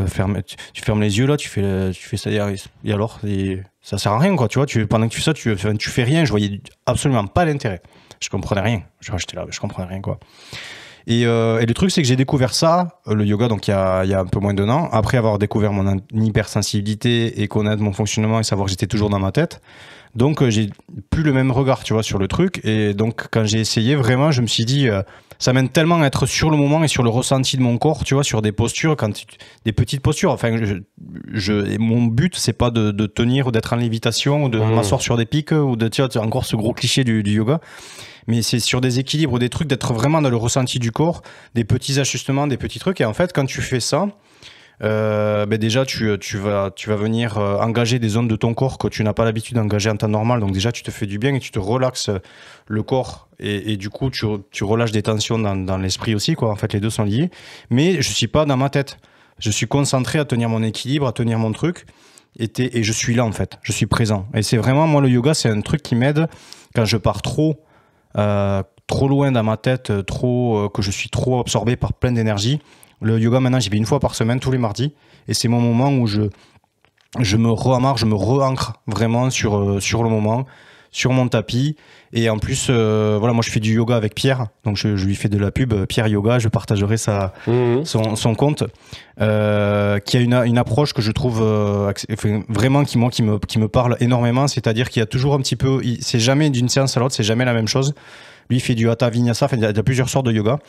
tu fermes les yeux là, tu fais ça, et alors Ça sert à rien, quoi, tu vois. Pendant que tu fais ça, tu fais rien. Je voyais absolument pas l'intérêt. Je comprenais rien. J'étais là, je comprenais rien, quoi. Et le truc, c'est que j'ai découvert ça, le yoga, donc il y a un peu moins d'1 an, après avoir découvert mon hypersensibilité et connaître mon fonctionnement et savoir que j'étais toujours dans ma tête. Donc j'ai plus le même regard, tu vois, sur le truc. Et donc quand j'ai essayé, vraiment, je me suis dit, ça m'aide tellement à être sur le moment et sur le ressenti de mon corps, tu vois, sur des postures, des petites postures. Enfin, mon but, c'est pas de tenir ou d'être en lévitation ou de m'asseoir sur des pics ou de, tu vois, encore ce gros cliché du yoga. Mais c'est sur des équilibres ou des trucs, d'être vraiment dans le ressenti du corps, des petits ajustements, des petits trucs. Et en fait, quand tu fais ça, déjà tu vas venir engager des zones de ton corps que tu n'as pas l'habitude d'engager en temps normal. Donc déjà, tu te fais du bien et tu te relaxes le corps. Et du coup, tu relâches des tensions dans l'esprit aussi, quoi. En fait, les deux sont liés. Mais je suis pas dans ma tête. Je suis concentré à tenir mon équilibre, à tenir mon truc. Et je suis là, en fait. Je suis présent. Et c'est vraiment, moi, le yoga, c'est un truc qui m'aide quand je pars trop loin dans ma tête, que je suis trop absorbé par plein d'énergie. Le yoga, maintenant, j'y vais 1 fois par semaine, tous les mardis. Et c'est mon moment où je me re-amarre, je me re-ancre vraiment sur le moment, sur mon tapis. Et en plus, voilà, moi, je fais du yoga avec Pierre. Donc, je lui fais de la pub, Pierre Yoga. Je partagerai son compte, qui a une approche que je trouve vraiment qui me parle énormément. C'est-à-dire qu'il y a toujours un petit peu... C'est jamais d'une séance à l'autre, c'est jamais la même chose. Lui, il fait du Hatha Vinyasa, il y a plusieurs sortes de yoga.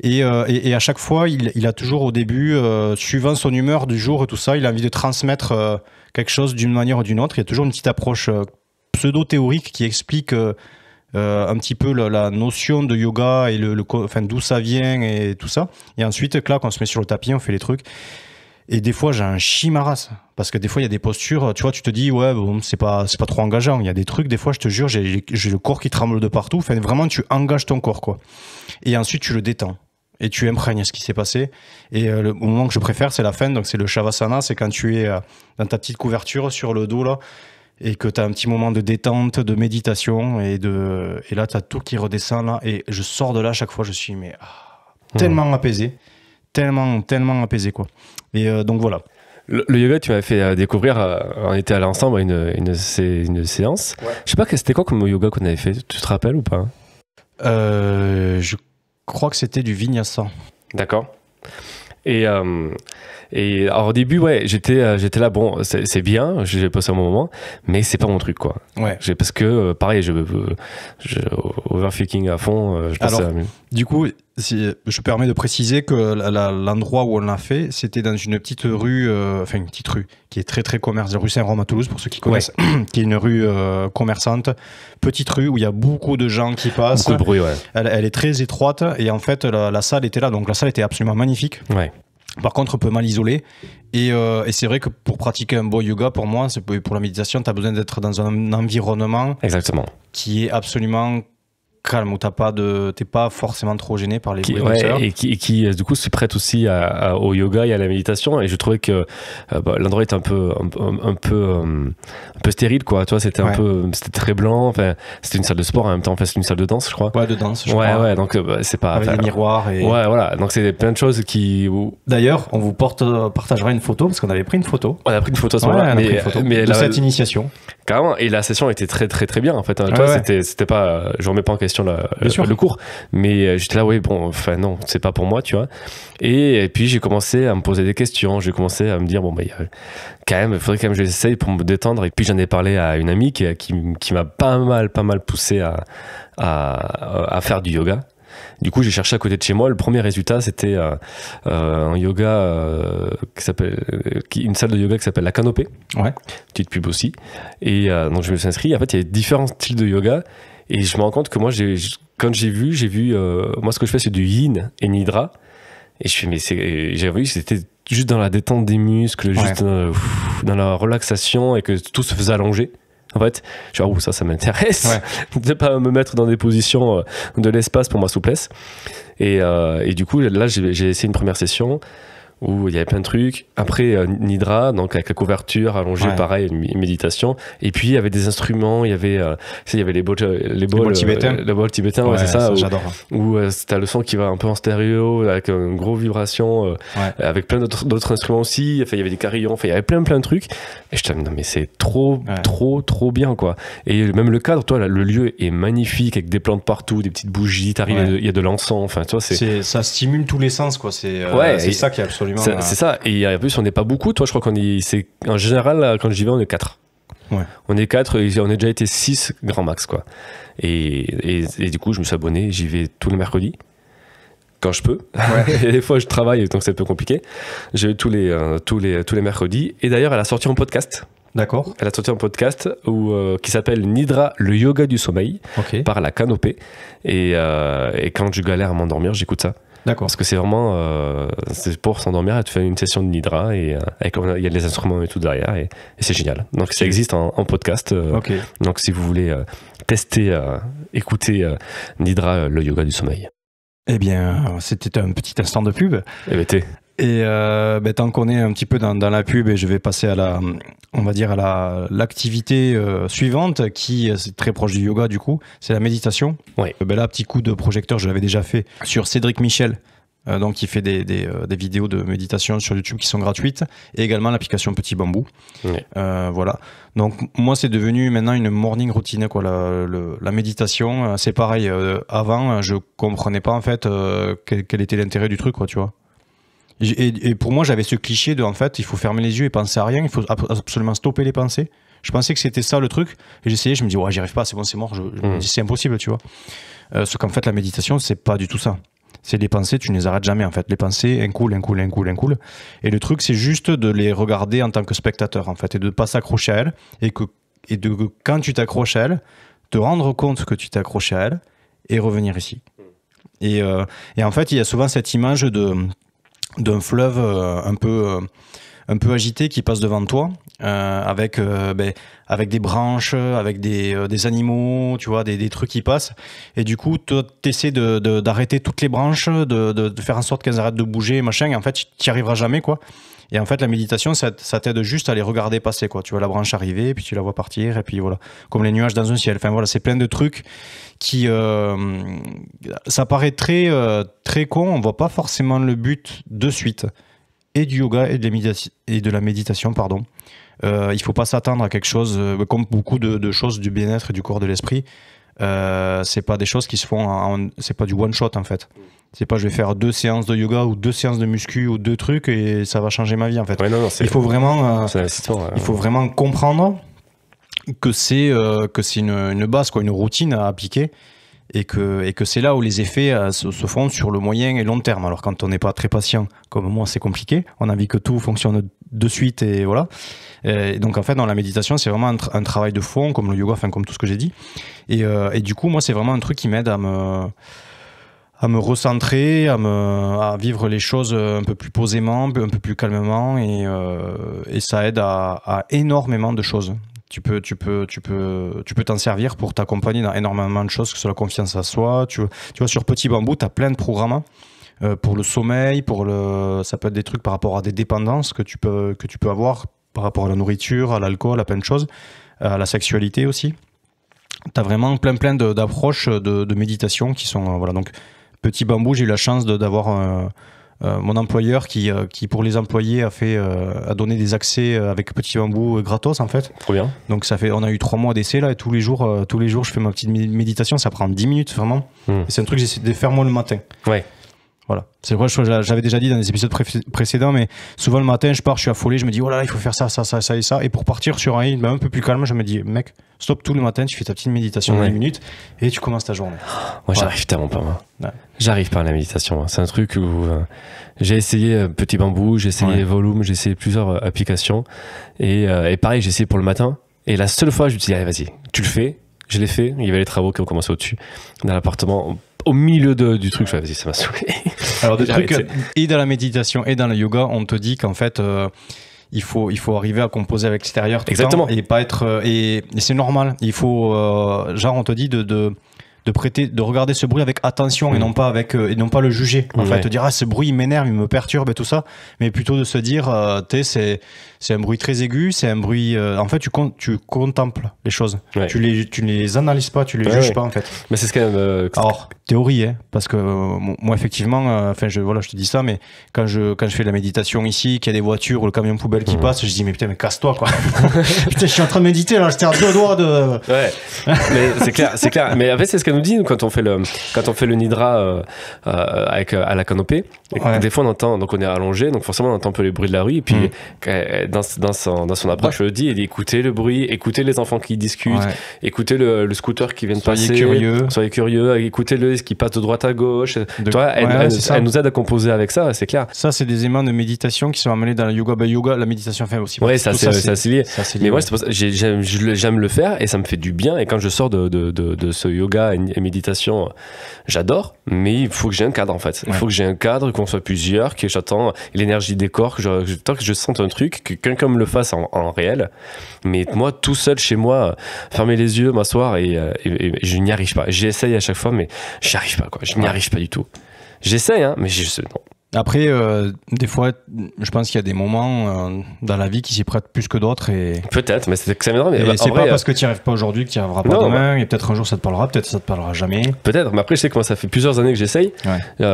Et à chaque fois, il a toujours au début, suivant son humeur du jour et tout ça, il a envie de transmettre quelque chose d'une manière ou d'une autre. Il y a toujours une petite approche pseudo-théorique qui explique un petit peu la notion de yoga et enfin, d'où ça vient et tout ça. Et ensuite, là, quand on se met sur le tapis, on fait les trucs. Et des fois, j'ai un chimaras. Parce que des fois, il y a des postures, tu vois, tu te dis, ouais, bon, c'est pas trop engageant. Il y a des trucs, des fois, je te jure, j'ai le corps qui tremble de partout. Enfin, vraiment, tu engages ton corps, quoi. Et ensuite, tu le détends. Et tu imprègnes ce qui s'est passé. Et le moment que je préfère, c'est la fin. Donc, c'est le Shavasana. C'est quand tu es dans ta petite couverture sur le dos, là. Et que tu as un petit moment de détente, de méditation. Et là, tu as tout qui redescend, là. Et je sors de là, chaque fois, je suis tellement apaisé. Tellement apaisé, quoi. Et donc, voilà. Le yoga, tu m'avais fait découvrir, on était allés ensemble à une séance. Ouais. Je sais pas, c'était quoi comme yoga qu'on avait fait? Tu te rappelles ou pas? Je crois que c'était du Vinyasa. D'accord. Et alors au début, ouais, j'étais là, bon, c'est bien, j'ai passé un bon moment, mais c'est pas mon truc, quoi. Ouais. Parce que, pareil, je overfucking à fond, je passais. Alors, du coup, je permets de préciser que l'endroit où on l'a fait, c'était dans une petite rue, enfin une petite rue qui est très très commerçante, rue Saint-Rome à Toulouse pour ceux qui connaissent, qui est une rue commerçante, petite rue où il y a beaucoup de gens qui passent. Beaucoup de bruit, ouais. Elle est très étroite et en fait la salle était là, donc la salle était absolument magnifique. Ouais. Par contre, un peu mal isolé. Et c'est vrai que pour pratiquer un bon yoga, pour moi, pour la méditation, tu as besoin d'être dans un environnement qui est absolument calme, où t'es pas forcément trop gêné par les bruits extérieurs. Et qui du coup se prête aussi au yoga et à la méditation. Et je trouvais que l'endroit était un peu stérile, quoi. Tu vois, c'était c'était très blanc. Enfin, c'était une salle de sport en même temps. Enfin, c'est une salle de danse, je crois. Ouais, de danse. Je crois. Ouais. Donc c'est pas avec des miroirs. Et... Ouais, voilà. Donc c'est plein de choses qui. D'ailleurs, on vous partagera une photo parce qu'on avait pris une photo. On a pris une photo à ce moment-là, de cette initiation. Carrément. Et la session était très très très bien en fait. Toi, c'était pas. Je remets pas en question le cours, mais j'étais là, oui, bon, enfin non, c'est pas pour moi, tu vois. Et puis j'ai commencé à me poser des questions, j'ai commencé à me dire, bon, bah, quand même, il faudrait quand même que j'essaye pour me détendre. Et puis j'en ai parlé à une amie qui m'a pas mal poussé à faire du yoga. Du coup, j'ai cherché à côté de chez moi. Le premier résultat, c'était un yoga une salle de yoga qui s'appelle La Canopée. Ouais. Petite pub aussi. Et donc, je me suis inscrit. En fait, il y a différents styles de yoga. Et je me rends compte que moi, quand j'ai vu, moi, ce que je fais, c'est du yin et nidra. Et je fais, j'ai vu que c'était juste dans la détente des muscles, juste dans la relaxation et que tout se faisait allonger. En fait, je suis ça m'intéresse de pas me mettre dans des positions de l'espace pour ma souplesse. Et du coup, là, j'ai essayé une première session où il y avait plein de trucs. Après, Nidra, donc avec la couverture allongée, pareil, une méditation. Et puis, il y avait des instruments, il y avait les bols tibétains. Le bol tibétain, c'est ça. J'adore. Où t'as le son qui va un peu en stéréo, avec une grosse vibration, avec plein d'autres instruments aussi. Enfin, il y avait des carillons, enfin, il y avait plein de trucs. Et je te dis, non, mais c'est trop bien, quoi. Et même le cadre, toi, là, le lieu est magnifique, avec des plantes partout, des petites bougies, t'arrives, il y a de l'encens, enfin, tu vois, ça stimule tous les sens, quoi. C'est ça qui est absolument. C'est ça. Et en plus, on n'est pas beaucoup. Toi, je crois en général, là, quand j'y vais, on est 4. On est 4 et on a déjà été 6 grand max, quoi. Et du coup, je me suis abonné. J'y vais tous les mercredis. Quand je peux. Et des fois, je travaille, donc c'est un peu compliqué. Je vais tous les mercredis. Et d'ailleurs, elle a sorti un podcast. D'accord. Elle a sorti un podcast qui s'appelle Nidra, le yoga du sommeil, par la Canopée. Et quand je galère à m'endormir, j'écoute ça. D'accord. Parce que c'est vraiment c'est pour s'endormir, tu fais une session de Nidra et il y a les instruments et tout derrière et c'est génial. Donc ça existe en podcast. Donc si vous voulez tester, écouter Nidra, le yoga du sommeil. Eh bien, c'était un petit instant de pub. Et tant qu'on est un petit peu dans la pub, et je vais passer à l'activité suivante qui est très proche du yoga du coup, c'est la méditation. Là, petit coup de projecteur, je l'avais déjà fait sur Cédric Michel, donc qui fait des vidéos de méditation sur YouTube qui sont gratuites, et également l'application Petit Bambou. Voilà. Donc moi, c'est devenu maintenant une morning routine, quoi. La méditation, c'est pareil. Avant, je comprenais pas en fait quel était l'intérêt du truc, quoi, tu vois. Et pour moi, j'avais ce cliché de, en fait, il faut fermer les yeux et penser à rien, il faut absolument stopper les pensées. Je pensais que c'était ça le truc, et j'essayais, je me dis, j'y arrive pas, c'est bon, c'est mort, je me dis, c'est impossible, tu vois. Sauf qu'en fait, la méditation, c'est pas du tout ça. C'est les pensées, tu ne les arrêtes jamais, en fait. Les pensées, un coule. Et le truc, c'est juste de les regarder en tant que spectateur, en fait, et de ne pas s'accrocher à elles, et de quand tu t'accroches à elles, te rendre compte que tu t'accroches à elles, et revenir ici. Et en fait, il y a souvent cette image d'un fleuve un peu agité qui passe devant toi, avec des branches, avec des animaux, tu vois, des trucs qui passent. Et du coup, tu essaies d'arrêter toutes les branches, de faire en sorte qu'elles arrêtent de bouger, machin. Et en fait, tu n'y arriveras jamais, quoi. Et en fait, la méditation, ça t'aide juste à les regarder passer, quoi. Tu vois la branche arriver, puis tu la vois partir, et puis voilà. Comme les nuages dans un ciel. Enfin voilà, c'est plein de trucs qui... ça paraît très con, on voit pas forcément le but de suite. Et du yoga et de la méditation, pardon. Il faut pas s'attendre à quelque chose, comme beaucoup de choses du bien-être et du corps de l'esprit. C'est pas des choses qui se font, c'est pas du one shot en fait. C'est pas je vais faire 2 séances de yoga ou 2 séances de muscu ou 2 trucs et ça va changer ma vie en fait. Il faut vraiment, il faut vraiment comprendre que c'est une base, quoi, une routine à appliquer. Et que c'est là où les effets se font sur le moyen et long terme. Alors quand on n'est pas très patient, comme moi, c'est compliqué. On a envie que tout fonctionne de suite et voilà. Et donc en fait, dans la méditation, c'est vraiment un travail de fond, comme le yoga, enfin comme tout ce que j'ai dit. Et du coup, moi, c'est vraiment un truc qui m'aide à me recentrer, à vivre les choses un peu plus posément, un peu plus calmement, et ça aide à énormément de choses. Tu peux t'en servir pour t'accompagner dans énormément de choses, que ce soit la confiance à soi. Tu vois, sur Petit Bambou, tu as plein de programmes pour le sommeil, ça peut être des trucs par rapport à des dépendances que tu peux avoir, par rapport à la nourriture, à l'alcool, à plein de choses, à la sexualité aussi. Tu as vraiment plein d'approches de méditation qui sont... voilà. Donc, Petit Bambou, j'ai eu la chance d'avoir... mon employeur qui pour les employés a donné des accès avec Petit Bambou gratos en fait. Trop bien. Donc on a eu 3 mois d'essai là et tous les jours je fais ma petite méditation, ça prend 10 minutes vraiment. C'est un truc que j'essaie de faire moi le matin. Voilà. C'est vrai, j'avais déjà dit dans des épisodes précédents, mais souvent le matin, je pars, je suis affolé, je me dis, oh là là, il faut faire ça et ça. Et pour partir sur un rythme un peu plus calme, je me dis, mec, stop tout le matin, tu fais ta petite méditation de 10 minutes et tu commences ta journée. Moi, j'arrive tellement pas, moi. J'arrive pas à la méditation. C'est un truc où j'ai essayé Petit Bambou, j'ai essayé Volume, j'ai essayé plusieurs applications. Et pareil, j'ai essayé pour le matin. Et la seule fois, je me suis dit, allez, vas-y, tu le fais. Je l'ai fait. Il y avait les travaux qui ont commencé au-dessus, dans l'appartement. Au milieu du truc, vas-y, ça m'a saoulé. Alors, des trucs, et dans la méditation et dans le yoga, on te dit qu'en fait, il faut arriver à composer avec l'extérieur tout le temps et pas être. Et c'est normal. Il faut, genre, on te dit de de regarder ce bruit avec attention et non pas le juger. En fait, te dire ce bruit il m'énerve, il me perturbe et tout ça, mais plutôt de se dire c'est un bruit très aigu, c'est un bruit. En fait, tu contemples les choses. Ouais. Tu les analyses pas, tu les juges pas en fait. Mais c'est ce quand même. Alors théorie, hein, parce que moi effectivement, je te dis ça, mais quand je fais de la méditation ici, qu'il y a des voitures ou le camion poubelle qui passe, je dis mais putain mais casse-toi quoi. Putain, je suis en train de méditer là, j'étais à 2 doigts de. Ouais. Mais c'est clair. Mais en fait, c'est ce qu'elle nous dit quand on fait le nidra à la canopée. Des fois, on entend, donc on est allongé, donc forcément, on entend un peu les bruits de la rue. Et puis, dans son approche, elle dit écoutez le bruit, écoutez les enfants qui discutent, écoutez le scooter qui vient de passer. Soyez curieux, écoutez-le, ce qui passe de droite à gauche. Tu vois, elle nous aide à composer avec ça, c'est clair. Ça, c'est des éléments de méditation qui sont amenés dans le yoga. Yoga, la méditation fait aussi. Oui, ça c'est lié. Mais moi, j'aime le faire et ça me fait du bien. Et quand je sors de ce yoga et méditation, j'adore, mais il faut que j'ai un cadre en fait. Il faut que j'ai un cadre, qu'on soit plusieurs, que j'attends l'énergie des corps, que je sente un truc, que quelqu'un me le fasse en réel. Mais moi, tout seul chez moi, fermer les yeux, m'asseoir et je n'y arrive pas. J'essaye à chaque fois, mais j'y arrive pas quoi. Je n'y arrive pas du tout. J'essaye, hein, mais non. Après, des fois, je pense qu'il y a des moments dans la vie qui s'y prêtent plus que d'autres. Peut-être, mais ça m'étonnerait. Mais c'est pas parce que tu n'y arrives pas aujourd'hui que tu n'y arriveras pas demain. Et peut-être un jour ça te parlera, peut-être ça te parlera jamais. Peut-être, mais après, je sais que moi, ça fait plusieurs années que j'essaye. J'ai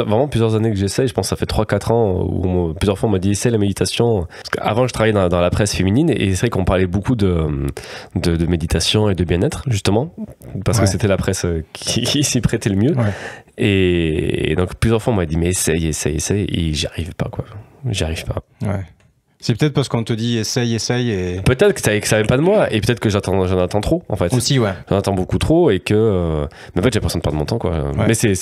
vraiment plusieurs années que j'essaye. Je pense que ça fait 3-4 ans où plusieurs fois on m'a dit essaye la méditation. Parce qu'avant, je travaillais dans la presse féminine et c'est vrai qu'on parlait beaucoup de méditation et de bien-être, justement, parce que c'était la presse qui s'y prêtait le mieux. Et donc plusieurs fois on m'a dit mais essaye et j'y arrive pas quoi. J'y arrive pas. C'est peut-être parce qu'on te dit essaye et... Peut-être que ça vient pas de moi et peut-être que j'en attends trop en fait. Aussi J'en attends beaucoup trop et que mais en fait j'ai l'impression de perdre mon temps quoi. Mais c'est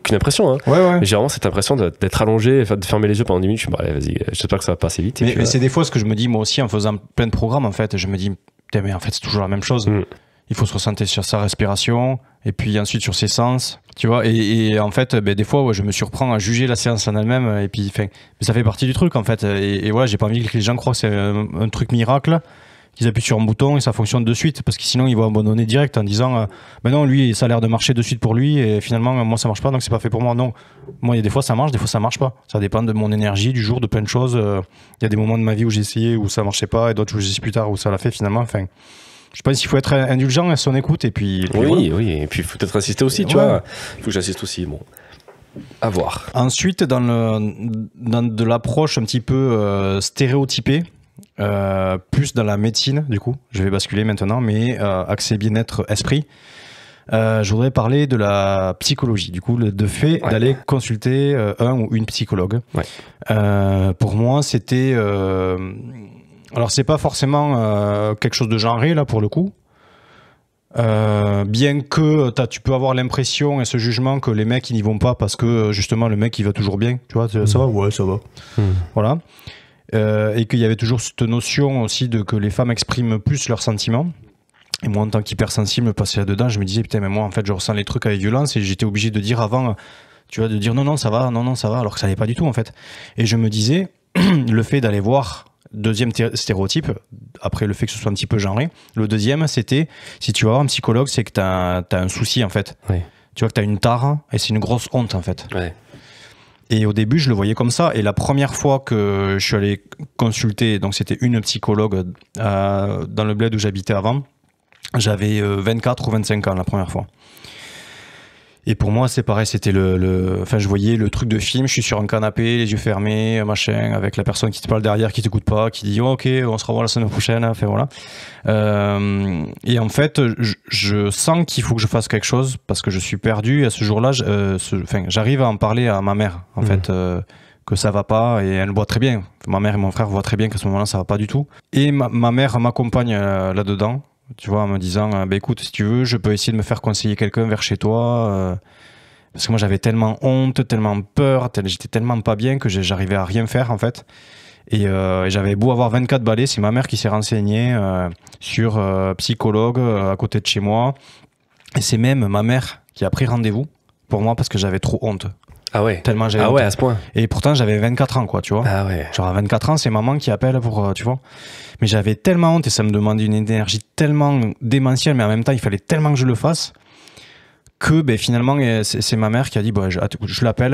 qu'une impression hein. Mais j'ai vraiment cette impression d'être allongé, de fermer les yeux pendant 10 minutes, je me dis allez vas-y, j'espère que ça va passer vite. Mais c'est des fois ce que je me dis moi aussi en faisant plein de programmes en fait, je me dis putain mais en fait c'est toujours la même chose. Il faut se recentrer sur sa respiration et puis ensuite sur ses sens, tu vois. Et en fait, des fois, je me surprends à juger la séance en elle-même. Et puis, ça fait partie du truc, en fait. Et voilà, j'ai pas envie que les gens croient que c'est un truc miracle, qu'ils appuient sur un bouton et ça fonctionne de suite. Parce que sinon, ils vont abandonner direct en disant non, lui, ça a l'air de marcher de suite pour lui. Et finalement, moi, ça marche pas, donc c'est pas fait pour moi. Non, moi, il y a des fois, ça marche, des fois, ça marche pas. Ça dépend de mon énergie, du jour, de plein de choses. Il y a des moments de ma vie où j'ai essayé, où ça marchait pas, et d'autres où j'ai essayé plus tard, où ça l'a fait finalement. Je pense qu'il faut être indulgent à son écoute et puis oui, et puis il faut peut-être insister aussi, tu vois. Il faut que j'insiste aussi, bon. À voir. Ensuite, dans de l'approche un petit peu stéréotypée, plus dans la médecine, du coup, je vais basculer maintenant, mais axé bien-être esprit. Je voudrais parler de la psychologie, du coup, de fait d'aller consulter un ou une psychologue. Pour moi, c'était... Alors, c'est pas forcément quelque chose de genré, là, pour le coup. Bien que tu peux avoir l'impression et ce jugement que les mecs, ils n'y vont pas parce que, justement, le mec, il va toujours bien. Tu vois, ça va? Ouais, ça va. Voilà. Et qu'il y avait toujours cette notion aussi que les femmes expriment plus leurs sentiments. Et moi, en tant qu'hypersensible, passer là-dedans, je me disais, putain, mais moi, en fait, je ressens les trucs avec violence et j'étais obligé de dire avant, tu vois, de dire non, ça va, alors que ça n'allait pas du tout, en fait. Et je me disais, le fait d'aller voir... Deuxième stéréotype, après le fait que ce soit un petit peu genré, le deuxième c'était si tu vas voir un psychologue, c'est que tu as un souci en fait. Tu vois que tu as une tare et c'est une grosse honte en fait. Et au début je le voyais comme ça, et la première fois que je suis allé consulter, donc c'était une psychologue dans le bled où j'habitais avant, j'avais 24 ou 25 ans la première fois. Et pour moi, c'est pareil, c'était enfin, je voyais le truc de film, je suis sur un canapé, les yeux fermés, machin, avec la personne qui te parle derrière, qui t'écoute pas, qui dit oh, ok, on se revoit la semaine prochaine, enfin voilà. Et en fait, je sens qu'il faut que je fasse quelque chose parce que je suis perdu. Et à ce jour-là, j'arrive à en parler à ma mère, en fait, que ça va pas, et elle voit très bien. Ma mère et mon frère voient très bien qu'à ce moment-là, ça va pas du tout. Et ma mère m'accompagne là-dedans. Tu vois, en me disant, écoute, si tu veux, je peux essayer de me faire conseiller quelqu'un vers chez toi. Parce que moi, j'avais tellement honte, tellement peur, j'étais tellement pas bien que j'arrivais à rien faire, en fait. Et j'avais beau avoir 24 balais, c'est ma mère qui s'est renseignée sur psychologue à côté de chez moi. Et c'est même ma mère qui a pris rendez-vous pour moi parce que j'avais trop honte. Ah ouais. Tellement j'avais Ah ouais, à ce point. Et pourtant, j'avais 24 ans, quoi, tu vois. Ah ouais. Genre, à 24 ans, c'est maman qui appelle pour, tu vois. Mais j'avais tellement honte et ça me demandait une énergie tellement démentielle, mais en même temps, il fallait tellement que je le fasse que ben, finalement, c'est ma mère qui a dit bah, je l'appelle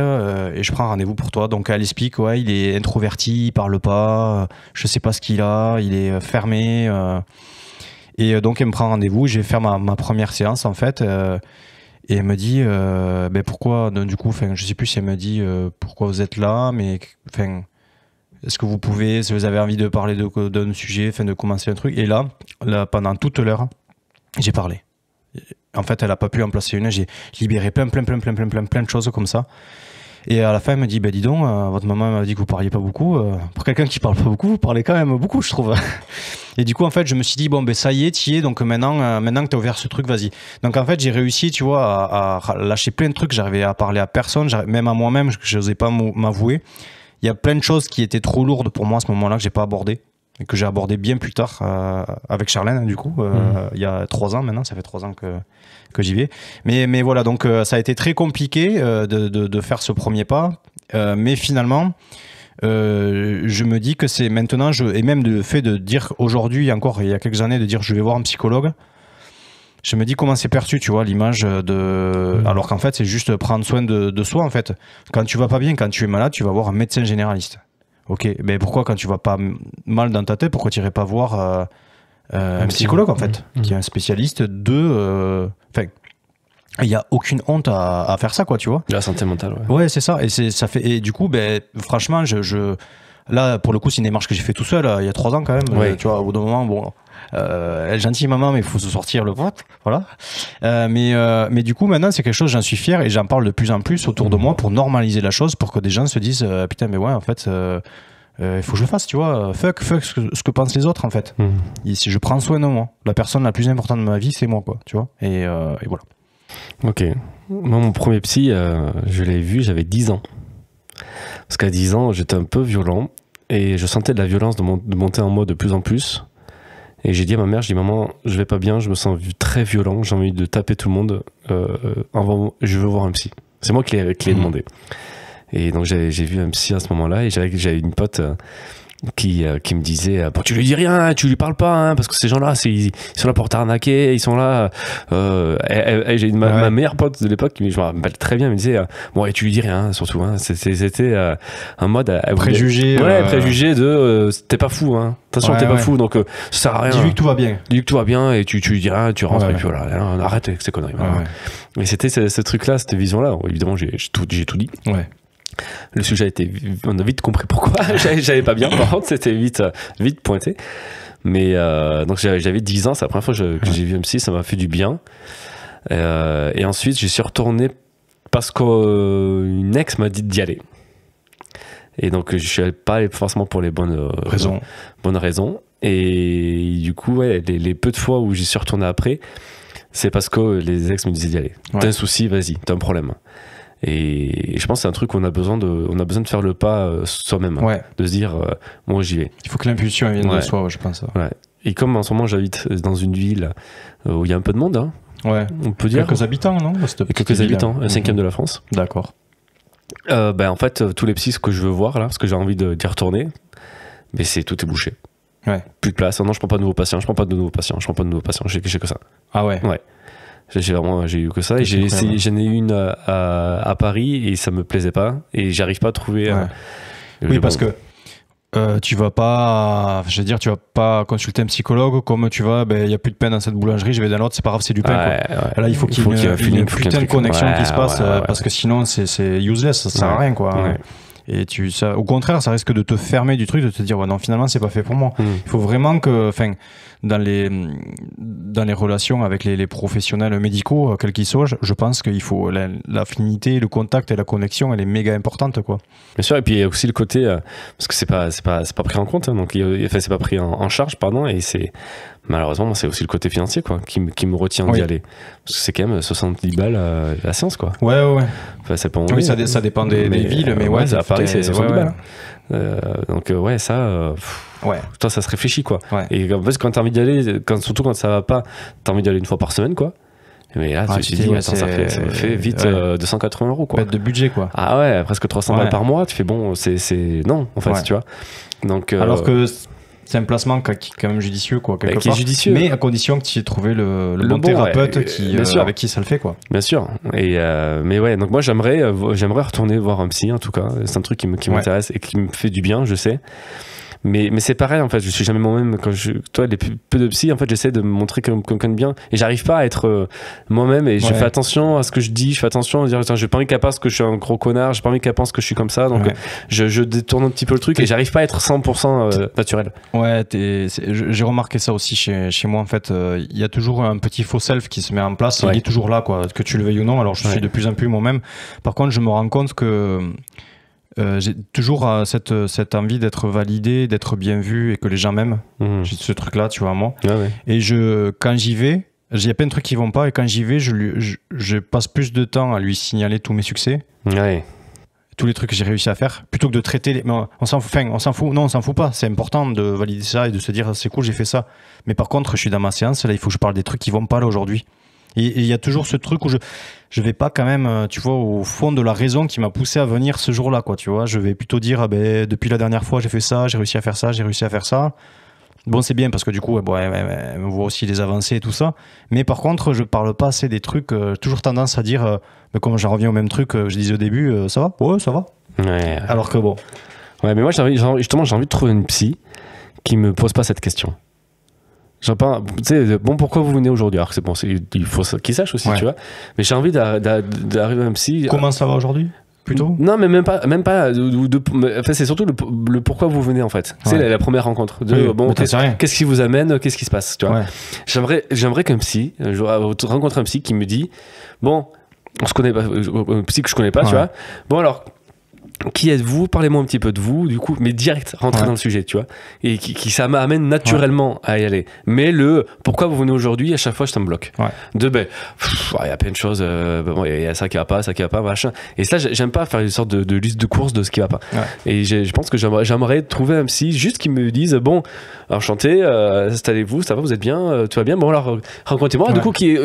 et je prends rendez-vous pour toi. Donc, elle explique, ouais, il est introverti, il parle pas, je sais pas ce qu'il a, il est fermé. Et donc, elle me prend rendez-vous. Je vais faire ma première séance, en fait. Et elle me dit, ben pourquoi, du coup, je sais plus si elle me dit pourquoi vous êtes là, mais est-ce que vous pouvez, si vous avez envie de parler d'un sujet, de commencer un truc. Et là, pendant toute l'heure, j'ai parlé. En fait, elle n'a pas pu en placer une. J'ai libéré plein de choses comme ça. Et à la fin, elle me dit, dis donc, votre maman m'a dit que vous parliez pas beaucoup. Pour quelqu'un qui parle pas beaucoup, vous parlez quand même beaucoup, je trouve. Et du coup, en fait, je me suis dit, bon, ben ça y est, t'y es. Donc maintenant que t'as ouvert ce truc, vas-y. Donc en fait, j'ai réussi, tu vois, à lâcher plein de trucs. J'arrivais à parler à personne, même à moi-même, je n'osais pas m'avouer. Il y a plein de choses qui étaient trop lourdes pour moi à ce moment-là que j'ai pas abordé. Et que j'ai abordé bien plus tard avec Charlène, du coup, il y a 3 ans maintenant, ça fait 3 ans que j'y vais. Mais voilà, donc ça a été très compliqué de faire ce premier pas. Mais finalement, je me dis que c'est maintenant, et même le fait de dire aujourd'hui, encore il y a quelques années, de dire je vais voir un psychologue, je me dis comment c'est perçu, tu vois, l'image de... Alors qu'en fait, c'est juste prendre soin de soi, en fait. Quand tu vas pas bien, quand tu es malade, tu vas voir un médecin généraliste. Ok, mais pourquoi quand tu vas pas mal dans ta tête, pourquoi tu irais pas voir un psychologue en fait, qui est un spécialiste de... Enfin, il n'y a aucune honte à faire ça, quoi, tu vois. La santé mentale, ouais. Ouais, c'est ça. Et du coup, franchement, là, pour le coup, c'est une démarche que j'ai fait tout seul, il y a 3 ans quand même. Ouais. Tu vois, au bout d'un moment, bon... elle est gentille maman, mais il faut se sortir le pote, voilà. Mais du coup maintenant c'est quelque chose, j'en suis fier et j'en parle de plus en plus autour de moi pour normaliser la chose, pour que des gens se disent putain mais ouais en fait il faut que je le fasse, tu vois, fuck ce que pensent les autres en fait. Et si je prends soin de moi, la personne la plus importante de ma vie c'est moi, quoi, tu vois, et voilà. Ok, moi mon premier psy je l'ai vu, j'avais 10 ans parce qu'à 10 ans j'étais un peu violent et je sentais de la violence de monter en moi de plus en plus. Et j'ai dit à ma mère, je dis maman, je vais pas bien, je me sens très violent, j'ai envie de taper tout le monde, je veux voir un psy. C'est moi qui l'ai demandé. Et donc j'ai vu un psy à ce moment-là et j'avais une pote qui me disait bon, tu lui dis rien, tu lui parles pas, hein, parce que ces gens-là ils sont là pour t'arnaquer, ils sont là. J'ai ma meilleure pote de l'époque, je me rappelle très bien, me disait bon, et tu lui dis rien, surtout. Hein, c'était un mode préjugé. Préjugé de t'es pas fou, hein. Attention, t'es pas fou, donc ça sert à rien. Dis-lui que tout va bien. Dis-lui que tout va bien et tu lui dis rien, tu rentres et puis voilà, arrête avec ces conneries. Voilà. Mais c'était ce truc-là, cette vision-là. Évidemment, j'ai tout dit. Ouais. Le sujet on a vite compris pourquoi. J'avais pas bien, par contre, c'était vite pointé. Mais donc j'avais 10 ans, c'est la première fois que j'ai vu un psy, ça m'a fait du bien. Et ensuite, j'y suis retourné parce qu'une ex m'a dit d'y aller. Et donc, je suis pas allé forcément pour les bonnes raisons. Et du coup, ouais, les peu de fois où j'y suis retourné après, c'est parce que les ex me disaient d'y aller. T'as un souci, vas-y, t'as un problème. Et je pense que c'est un truc qu'on a besoin de faire le pas soi-même, de se dire moi j'y vais. Il faut que l'impulsion vienne de soi, je pense. Ouais. Et comme en ce moment j'habite dans une ville où il y a un peu de monde, hein, on peut dire quelques habitants, non? Quelques habitants, un 5e de la France. D'accord. En fait, tous les psys que je veux voir là, parce que j'ai envie d'y retourner, mais tout est bouché. Ouais. Plus de place. Non, je prends pas de nouveaux patients. J'ai que ça. Ah ouais. Ouais. J'ai eu que ça et j'en ai eu une à Paris et ça me plaisait pas et j'arrive pas à trouver oui, parce que tu vas pas consulter un psychologue comme tu vas, il y a plus de pain dans cette boulangerie, je vais dans l'autre, c'est pas grave, c'est du pain, quoi. Là il faut qu'il y ait une putain de connexion qui se passe parce que sinon c'est useless, ça sert à rien, quoi. Et au contraire, ça risque de te fermer du truc, de te dire non, finalement c'est pas fait pour moi. Il faut vraiment que dans les relations avec les professionnels médicaux, quels qu'ils soient, je pense qu'il faut l'affinité, le contact et la connexion, elle est méga importante, quoi. Bien sûr, et puis il y a aussi le côté parce que c'est pas pris en compte, hein, donc c'est pas pris en charge, pardon, et malheureusement moi, c'est aussi le côté financier, quoi, qui me retient d'y aller, parce que c'est quand même 70 balles la séance, quoi. Ouais. Enfin, c'est pas oui, ça dépend des villes, mais à Paris c'est 70 balles. Donc toi ça se réfléchit, quoi. Et en fait quand t'as envie d'y aller, surtout quand ça va pas, t'as envie d'y aller une fois par semaine, quoi. Mais là, tu me suis dit, attends, ça fait vite 280 €, quoi. Perte de budget, quoi. Ah ouais, presque 300 balles par mois. Tu fais bon, non, en fait, tu vois. Donc, alors que c'est un placement qui est quand même judicieux, quoi, quelque part. Est judicieux. Mais à condition que tu aies trouvé le bon thérapeute avec qui ça le fait, quoi. Bien sûr. Et mais ouais, donc moi j'aimerais retourner voir un psy, en tout cas. C'est un truc qui m'intéresse et qui me fait du bien, je sais. Mais c'est pareil, en fait, je suis jamais moi-même. Toi, les peu de psy, en fait, j'essaie de me montrer comme quelqu'un de bien. Et j'arrive pas à être moi-même. Et je fais attention à ce que je dis, je fais attention à dire, j'ai pas envie qu'elle pense que je suis un gros connard, j'ai pas envie qu'elle pense que je suis comme ça. Donc, je détourne un petit peu le truc et j'arrive pas à être 100% naturel. Ouais, j'ai remarqué ça aussi chez moi, en fait. Il y a toujours un petit faux self qui se met en place. Il est toujours là, quoi, que tu le veuilles ou non. Alors, je suis de plus en plus moi-même. Par contre, je me rends compte que j'ai toujours cette envie d'être validé, d'être bien vu et que les gens m'aiment. J'ai ce truc-là, tu vois, moi. Et quand j'y vais, il y a plein de trucs qui vont pas et quand j'y vais, je passe plus de temps à lui signaler tous mes succès. Tous les trucs que j'ai réussi à faire, plutôt que de traiter mais on s'en fout. Non, on s'en fout pas. C'est important de valider ça et de se dire c'est cool, j'ai fait ça. Mais par contre, je suis dans ma séance, là, il faut que je parle des trucs qui vont pas là aujourd'hui. Et il y a toujours ce truc où je vais pas quand même, tu vois, au fond de la raison qui m'a poussé à venir ce jour-là, quoi, tu vois. Je vais plutôt dire, depuis la dernière fois, j'ai fait ça, j'ai réussi à faire ça, j'ai réussi à faire ça. Bon, c'est bien parce que du coup, elle me voit aussi les avancées et tout ça. Mais par contre, je parle pas assez des trucs, toujours tendance à dire, mais comme j'en reviens au même truc que je disais au début, ça va? Ouais, ça va. Ouais. Alors que bon. Ouais, mais moi, j'ai envie de trouver une psy qui me pose pas cette question. Genre pas, tu sais, bon, pourquoi vous venez aujourd'hui? Alors que c'est bon, il faut qu'il sache aussi, tu vois. Mais j'ai envie d'arriver à un psy. Comment ça va aujourd'hui? Plutôt? Non, mais même pas. En fait, c'est surtout le pourquoi vous venez, en fait. C'est la première rencontre. Bon, qu'est-ce qui vous amène? Qu'est-ce qui se passe? Tu vois. J'aimerais qu'un psy, rencontre un psy qui me dit, bon, on se connaît pas, un psy que je connais pas, tu vois. Bon, alors, qui êtes-vous? Parlez-moi un petit peu de vous, du coup, mais direct, rentrer dans le sujet, tu vois. Et qui ça m'amène naturellement à y aller. Mais pourquoi vous venez aujourd'hui, à chaque fois, je me bloque. Il y a plein de choses, il y a ça qui va pas, machin. Et ça, j'aime pas faire une sorte de liste de courses de ce qui va pas. Et je pense que j'aimerais trouver un psy juste qui me dise, bon, enchanté, installez-vous, ça va, vous êtes bien, tout va bien. Bon, alors, racontez-moi, du coup, qui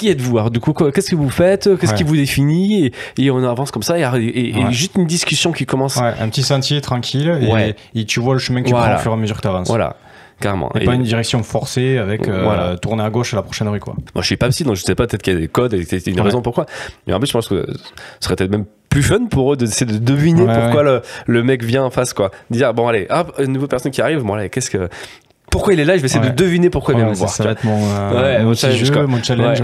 êtes-vous? Alors, du coup, qu'est-ce que vous faites? Qu'est-ce qui vous définit? Et on avance comme ça, et juste une discussion qui commence. Un petit sentier tranquille et tu vois le chemin que tu prends au fur et à mesure que tu avances. Voilà, carrément. Et pas une direction forcée avec tourner à gauche à la prochaine rue, quoi. Moi, je suis pas psy, donc je sais pas, peut-être qu'il y a des codes et qu'il y a une raison pourquoi. Mais en plus, je pense que ce serait peut-être même plus fun pour eux d'essayer de deviner pourquoi le mec vient en face, quoi. Dire, bon, allez, hop, une nouvelle personne qui arrive, bon, allez, pourquoi il est là? Je vais essayer de deviner pourquoi il vient me voir. Ça va être mon challenge.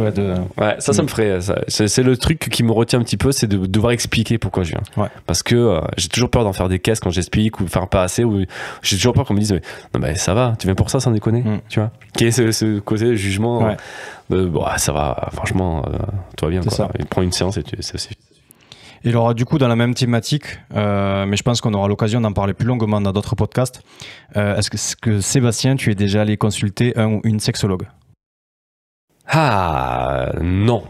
Ça me ferait. C'est le truc qui me retient un petit peu, c'est de devoir expliquer pourquoi je viens. Parce que j'ai toujours peur d'en faire des caisses quand j'explique ou faire pas assez. Ou j'ai toujours peur qu'on me dise non, mais ça va, tu viens pour ça sans déconner. Tu vois, qui est ce côté jugement. Bon, ça va, franchement, toi bien. Prends une séance et c'est suffit. Et alors, du coup, dans la même thématique, mais je pense qu'on aura l'occasion d'en parler plus longuement dans d'autres podcasts, est-ce que Sébastien, tu es déjà allé consulter un ou une sexologue? Ah, non.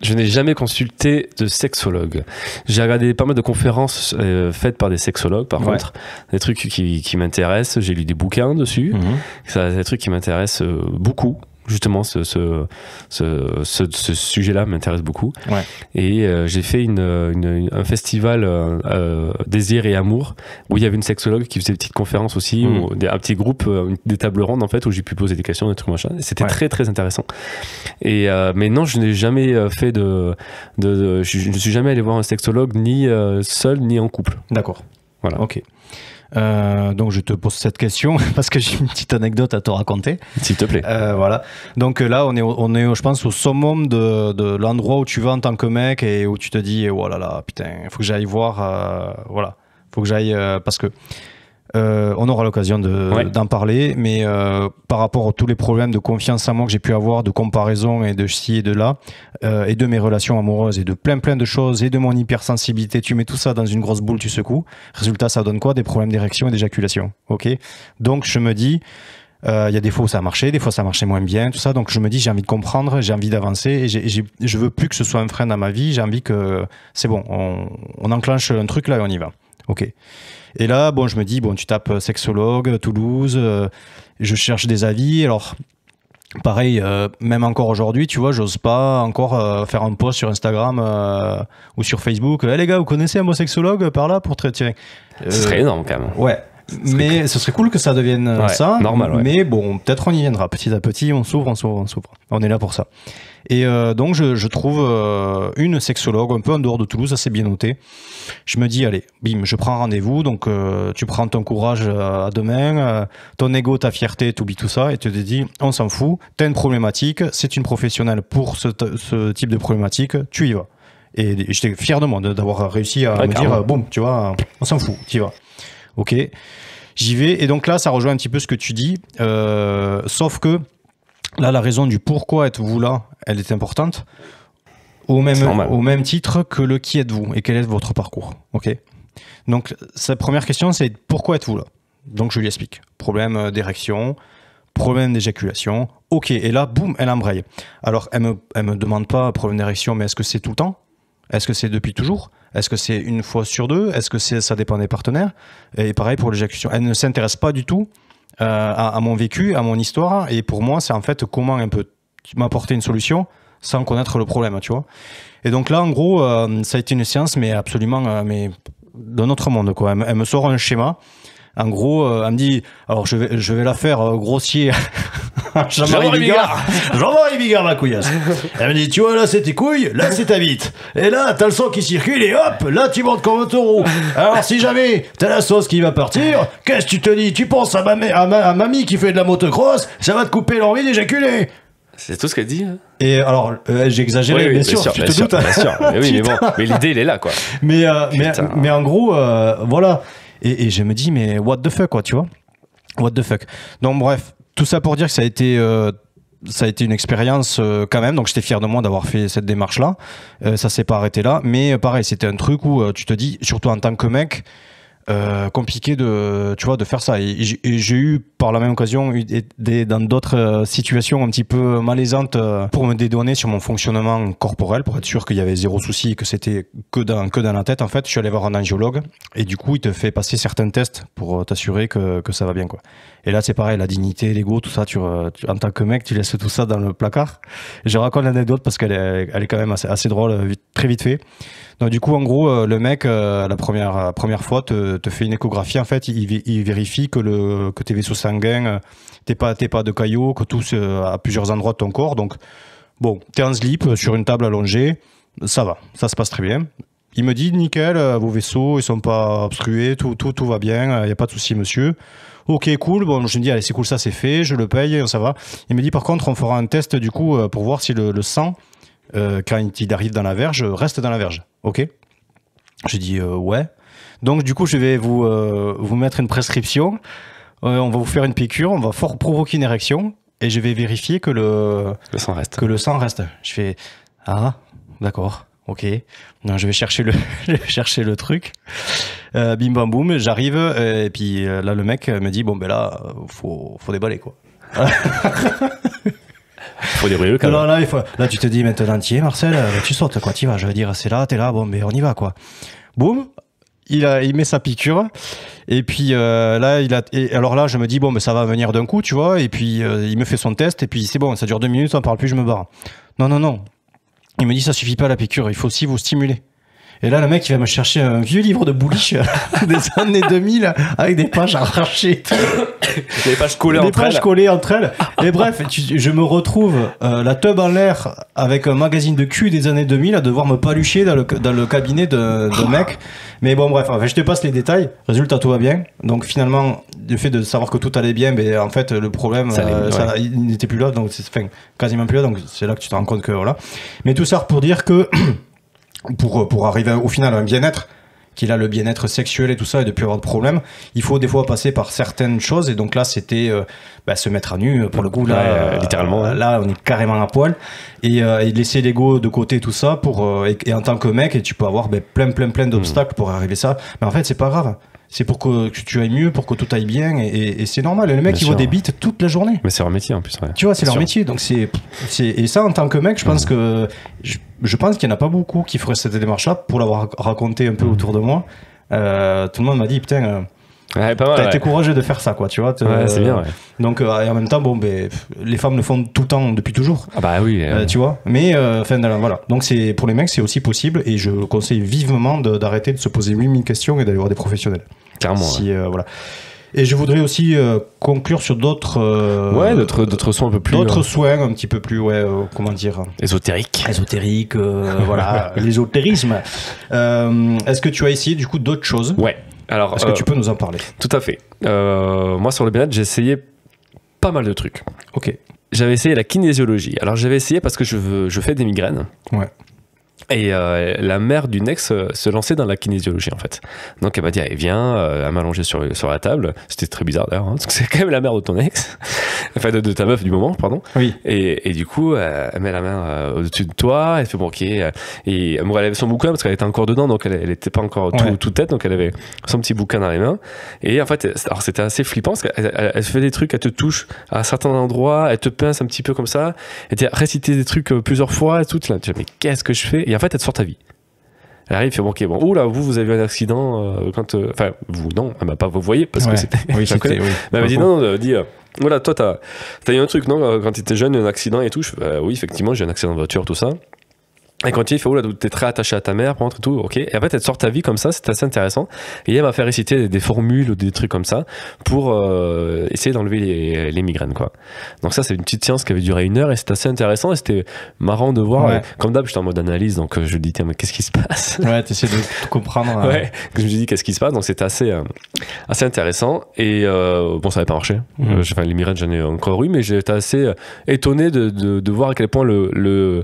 Je n'ai jamais consulté de sexologue. J'ai regardé pas mal de conférences faites par des sexologues, par contre. Des trucs qui m'intéressent. J'ai lu des bouquins dessus. C'est des trucs qui m'intéressent beaucoup. Justement, ce sujet-là m'intéresse beaucoup. Et j'ai fait un festival Désir et Amour où il y avait une sexologue qui faisait des petites conférences aussi, un petit groupe, des tables rondes en fait, où j'ai pu poser des questions, des trucs machin. C'était très très intéressant. Et mais non, je n'ai jamais fait je ne suis jamais allé voir un sexologue ni seul ni en couple. D'accord. Voilà. Ok. Donc je te pose cette question parce que j'ai une petite anecdote à te raconter. S'il te plaît. Voilà. Donc là, on est, je pense, au summum de l'endroit où tu vas en tant que mec et où tu te dis, oh là là, putain, il faut que j'aille voir. Voilà. Faut que j'aille parce que on aura l'occasion d'en parler, mais par rapport à tous les problèmes de confiance en moi que j'ai pu avoir, de comparaison et de ci et de là, et de mes relations amoureuses et de plein de choses et de mon hypersensibilité, tu mets tout ça dans une grosse boule, tu secoues. Résultat, ça donne quoi? Des problèmes d'érection et d'éjaculation. Ok. Donc je me dis, il y a des fois où ça a marché, des fois ça marchait moins bien, tout ça. Donc je me dis, j'ai envie de comprendre, j'ai envie d'avancer et je veux plus que ce soit un frein dans ma vie. J'ai envie que c'est bon, on enclenche un truc là et on y va. Ok. Et là, bon, je me dis, bon, tu tapes sexologue, Toulouse, je cherche des avis. Alors, Pareil, même encore aujourd'hui, tu vois, j'ose pas encore faire un post sur Instagram ou sur Facebook. Les gars, vous connaissez un beau sexologue par là pour traiter. Ce serait énorme quand même. Ouais. Mais ce serait cool que ça devienne ça. Normal, ouais. Mais bon, peut-être on y viendra. Petit à petit, on s'ouvre. On est là pour ça. Et donc, je trouve une sexologue un peu en dehors de Toulouse, assez bien notée. Je me dis, allez, bim, je prends rendez-vous. Donc, tu prends ton courage à deux mains, ton ego, ta fierté, tu oublies tout ça et tu te dis, on s'en fout. Tu as une problématique, c'est une professionnelle pour ce type de problématique, tu y vas. Et j'étais fier de moi d'avoir réussi à me dire, boum, tu vois, on s'en fout, tu y vas. Ok, j'y vais. Et donc là, ça rejoint un petit peu ce que tu dis. Sauf que là, la raison du pourquoi êtes-vous là, elle est importante. Au même titre que le qui êtes-vous et quel est votre parcours. Ok. Donc, sa première question, c'est pourquoi êtes-vous là? Donc, je lui explique. Problème d'érection, problème d'éjaculation. Ok. Et là, boum, elle embraye. Alors, elle me demande pas problème d'érection, mais est-ce que c'est tout le temps? Est-ce que c'est depuis toujours? Est-ce que c'est une fois sur deux? Est-ce que ça dépend des partenaires? Et pareil pour l'éjaculation. Elle ne s'intéresse pas du tout à mon vécu, à mon histoire. Et pour moi, c'est en fait comment elle peut m'apporter une solution sans connaître le problème, tu vois. Et donc là, en gros, ça a été une séance, mais absolument mais d'un autre monde, quoi. Elle me sort un schéma. En gros, elle me dit, alors je vais la faire grossier. Jean-Marie Bigard, la couillasse. Elle me dit, tu vois, là c'est tes couilles, là c'est ta bite. Et là, t'as le sang qui circule et hop, là tu montes comme un taureau. Alors si jamais t'as la sauce qui va partir, qu'est-ce que tu te dis? Tu penses à mamie qui fait de la motocross, ça va te couper l'envie d'éjaculer. C'est tout ce qu'elle dit. Hein. Et alors, j'ai exagéré, bien sûr, tu te doutes. Bien sûr, mais oui, mais bon, mais l'idée, elle est là, quoi. Mais en gros, voilà. Et je me dis, mais what the fuck, quoi, tu vois? What the fuck. Donc, bref, tout ça pour dire que ça a été une expérience quand même. Donc, j'étais fier de moi d'avoir fait cette démarche-là. Ça s'est pas arrêté là. Mais pareil, c'était un truc où tu te dis, surtout en tant que mec, compliqué de faire ça. Et j'ai eu par la même occasion dans d'autres situations un petit peu malaisantes pour me dédouaner sur mon fonctionnement corporel, pour être sûr qu'il y avait zéro souci et que c'était que dans la tête. En fait, je suis allé voir un angiologue et du coup il te fait passer certains tests pour t'assurer que ça va bien, quoi. Et là c'est pareil, la dignité, l'ego, tout ça, en tant que mec tu laisses tout ça dans le placard. Et je raconte l'anecdote parce qu'elle est quand même assez drôle, très vite fait. Donc du coup, en gros, le mec, la première fois, te fait une échographie. En fait, il vérifie que tes vaisseaux sanguins, t'es pas de caillots, que tout à plusieurs endroits de ton corps. Donc, bon, t'es en slip sur une table allongée, ça va, ça se passe très bien. Il me dit, nickel, vos vaisseaux, ils sont pas obstrués, tout va bien, il y a pas de souci, monsieur. Ok, cool. Bon, je me dis, allez, c'est cool, ça c'est fait, je le paye, ça va. Il me dit, par contre, on fera un test du coup pour voir si le sang, quand il arrive dans la verge, reste dans la verge. Ok. J'ai dit ouais. Donc du coup, je vais vous mettre une prescription. On va vous faire une piqûre, on va provoquer une érection et je vais vérifier que le sang reste. Je fais d'accord. Ok. Donc, je vais chercher le truc. Bim bam boum, j'arrive et puis là le mec me dit bon ben là faut déballer, quoi. Faut dérouler le câble. Là, tu te dis maintenant, tiens, Marcel, tu sautes, quoi, tu vas. Je veux dire, c'est là, t'es là, bon, mais on y va, quoi. Boum, il met sa piqûre. Et puis là, alors là, je me dis, bon, mais ça va venir d'un coup, tu vois. Et puis, il me fait son test. Et puis, c'est bon, ça dure 2 minutes, on parle plus, je me barre. Non. Il me dit, ça suffit pas la piqûre, il faut aussi vous stimuler. Et là, le mec, il va me chercher un vieux livre de Bullish des années 2000 avec des pages arrachées. Des pages collées entre elles. Et bref, je me retrouve la teub en l'air avec un magazine de cul des années 2000 à devoir me palucher dans le cabinet de mec. Mais bon, bref, je te passe les détails. Résultat, tout va bien. Donc finalement, le fait de savoir que tout allait bien, mais en fait, le problème, il n'était plus là. Donc, quasiment plus là. Donc c'est là que tu te rends compte que voilà. Mais tout ça pour dire que pour arriver au final à un bien-être, qu'il a le bien-être sexuel et tout ça, et de plus avoir de problème, il faut des fois passer par certaines choses. Et donc là, c'était se mettre à nu, pour le coup, là, littéralement. Là, on est carrément à poil. Et laisser l'ego de côté, tout ça, et en tant que mec, et tu peux avoir plein d'obstacles pour arriver à ça. Mais en fait, c'est pas grave. C'est pour que tu ailles mieux, pour que tout aille bien, et c'est normal. Et le mec, il voit des bites toute la journée. Mais c'est leur métier en plus. Ouais. Tu vois, c'est leur métier. Donc et ça, en tant que mec, je pense que je pense qu'il n'y en a pas beaucoup qui feraient cette démarche-là. Pour l'avoir raconté un peu autour de moi, tout le monde m'a dit putain, Ouais, pas mal. T'as été courageux de faire ça, quoi, tu vois. Ouais, c'est bien, ouais. Donc, et en même temps, bon, ben, les femmes le font tout le temps, depuis toujours. Ah bah oui. Tu vois. Mais, enfin, voilà. Donc, pour les mecs, c'est aussi possible. Et je conseille vivement d'arrêter de se poser 8000 questions et d'aller voir des professionnels. Clairement. Voilà. Et je voudrais aussi conclure sur d'autres soins un peu plus d'autres soins un petit peu plus comment dire, ésotériques, voilà, l'ésotérisme. Est-ce que tu as essayé du coup d'autres choses? Ouais. Alors, est-ce que tu peux nous en parler? Tout à fait. Moi, sur le bien-être, j'ai essayé pas mal de trucs. Ok. J'avais essayé la kinésiologie. Alors, j'avais essayé parce que je fais des migraines. Ouais. Et la mère d'une ex se lançait dans la kinésiologie, en fait. Donc elle m'a dit, allez, viens, elle m'a allongé sur la table. C'était très bizarre d'ailleurs, parce que c'est quand même la mère de ton ex, enfin de ta meuf du moment, pardon. Oui. Et du coup, elle met la main au-dessus de toi, elle fait bon, ok. Et bon, elle avait son bouquin parce qu'elle était encore dedans, donc elle était pas encore toute tête, donc elle avait son petit bouquin dans les mains. Et en fait, alors c'était assez flippant parce qu'elle fait des trucs, elle te touche à certains endroits, elle te pince un petit peu comme ça, elle te récité des trucs plusieurs fois et tout. Là, tu dis, mais qu'est-ce que je fais? Et en fait, elle te sort ta vie. Elle arrive, fait bon, ok, bon, oula, vous avez eu un accident enfin, vous, non, elle m'a pas, vous voyez, parce que c'était. Oui, c'était. Oui. Mais elle m'a dit, non, elle dit, voilà, toi, t'as eu un truc, non, quand tu étais jeune, un accident et tout. Je fais, oui, effectivement, j'ai un accident de voiture, tout ça. Et quand il fait, oula, t'es très attaché à ta mère, pour rentrer et tout, ok. Et en fait, elle te sort ta vie comme ça, c'est assez intéressant. Et elle m'a fait réciter des formules ou des trucs comme ça pour essayer d'enlever les migraines, quoi. Donc ça, c'est une petite séance qui avait duré 1 heure et c'était assez intéressant et c'était marrant de voir. Ouais. Comme d'hab, j'étais en mode analyse, donc je dis, tiens, mais qu'est-ce qui se passe? Ouais, t'essaies de tout comprendre. Ouais, je me dis, qu'est-ce qui se passe? Donc c'était assez intéressant. Et bon, ça n'avait pas marché. Enfin, les migraines, j'en ai encore eu, mais j'étais assez étonné de voir à quel point le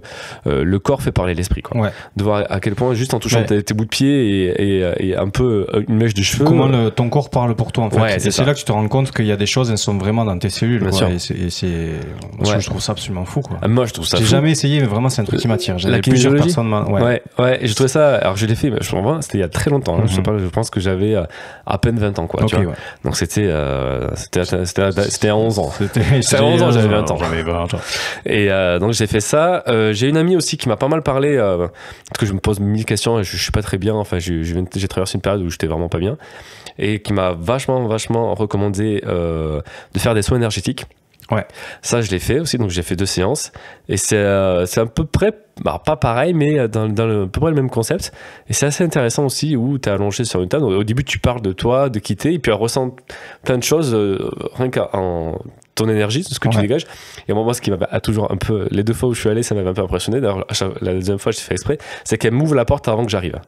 corps fait parler l'esprit, quoi. Ouais. De voir à quel point juste en touchant tes bouts de pied et un peu une mèche de cheveux, comment ton corps parle pour toi, en fait. Ouais, et c'est là que tu te rends compte qu'il y a des choses, elles sont vraiment dans tes cellules, bien quoi. sûr. Je trouve ça absolument fou, quoi. Moi, je trouve ça j'ai fou. jamais essayé, mais vraiment c'est un truc qui m'attire. La kinésiologie, ouais, et j'ai trouvé ça, alors je l'ai fait, mais c'était il y a très longtemps, hein. Je pense que j'avais à peine 20 ans, quoi. Okay, tu vois. Donc c'était à 11 ans. C'était à 11 ans, j'avais 20 ans. Et donc j'ai fait ça. J'ai une amie aussi qui m'a pas mal parlé, parce que je me pose 1000 questions et je suis pas très bien. Enfin, j'ai traversé une période où j'étais vraiment pas bien, et qui m'a vachement recommandé de faire des soins énergétiques. Ouais. Ça, je l'ai fait aussi, donc j'ai fait 2 séances. Et c'est à peu près, bah, pas pareil, mais dans à peu près le même concept. Et c'est assez intéressant aussi, où tu es allongé sur une table. Au début, tu parles de toi, de quitter, et puis elle ressent plein de choses, rien qu'en ton énergie, ce que tu dégages. Et moi, ce qui m'a toujours un peu, les 2 fois où je suis allé, ça m'avait un peu impressionné. D'ailleurs, la deuxième fois, j'ai fait exprès, c'est qu'elle m'ouvre la porte avant que j'arrive.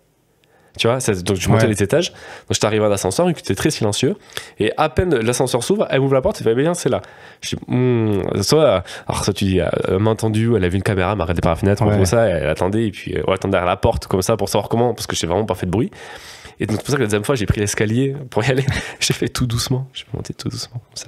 Tu vois, donc je montais les étages, donc j'étais arrivé à l'ascenseur, qui était très silencieux, et à peine l'ascenseur s'ouvre, elle m'ouvre la porte, elle fait bien, c'est là. Je dis, soit tu dis, elle m'a entendu, elle a vu une caméra, elle m'a regardé par la fenêtre, comme ça, elle attendait, et puis elle attendait à la porte, comme ça, pour savoir comment, parce que j'ai vraiment pas fait de bruit. Et donc c'est pour ça que la deuxième fois j'ai pris l'escalier pour y aller. J'ai fait tout doucement, j'ai monté tout doucement comme ça.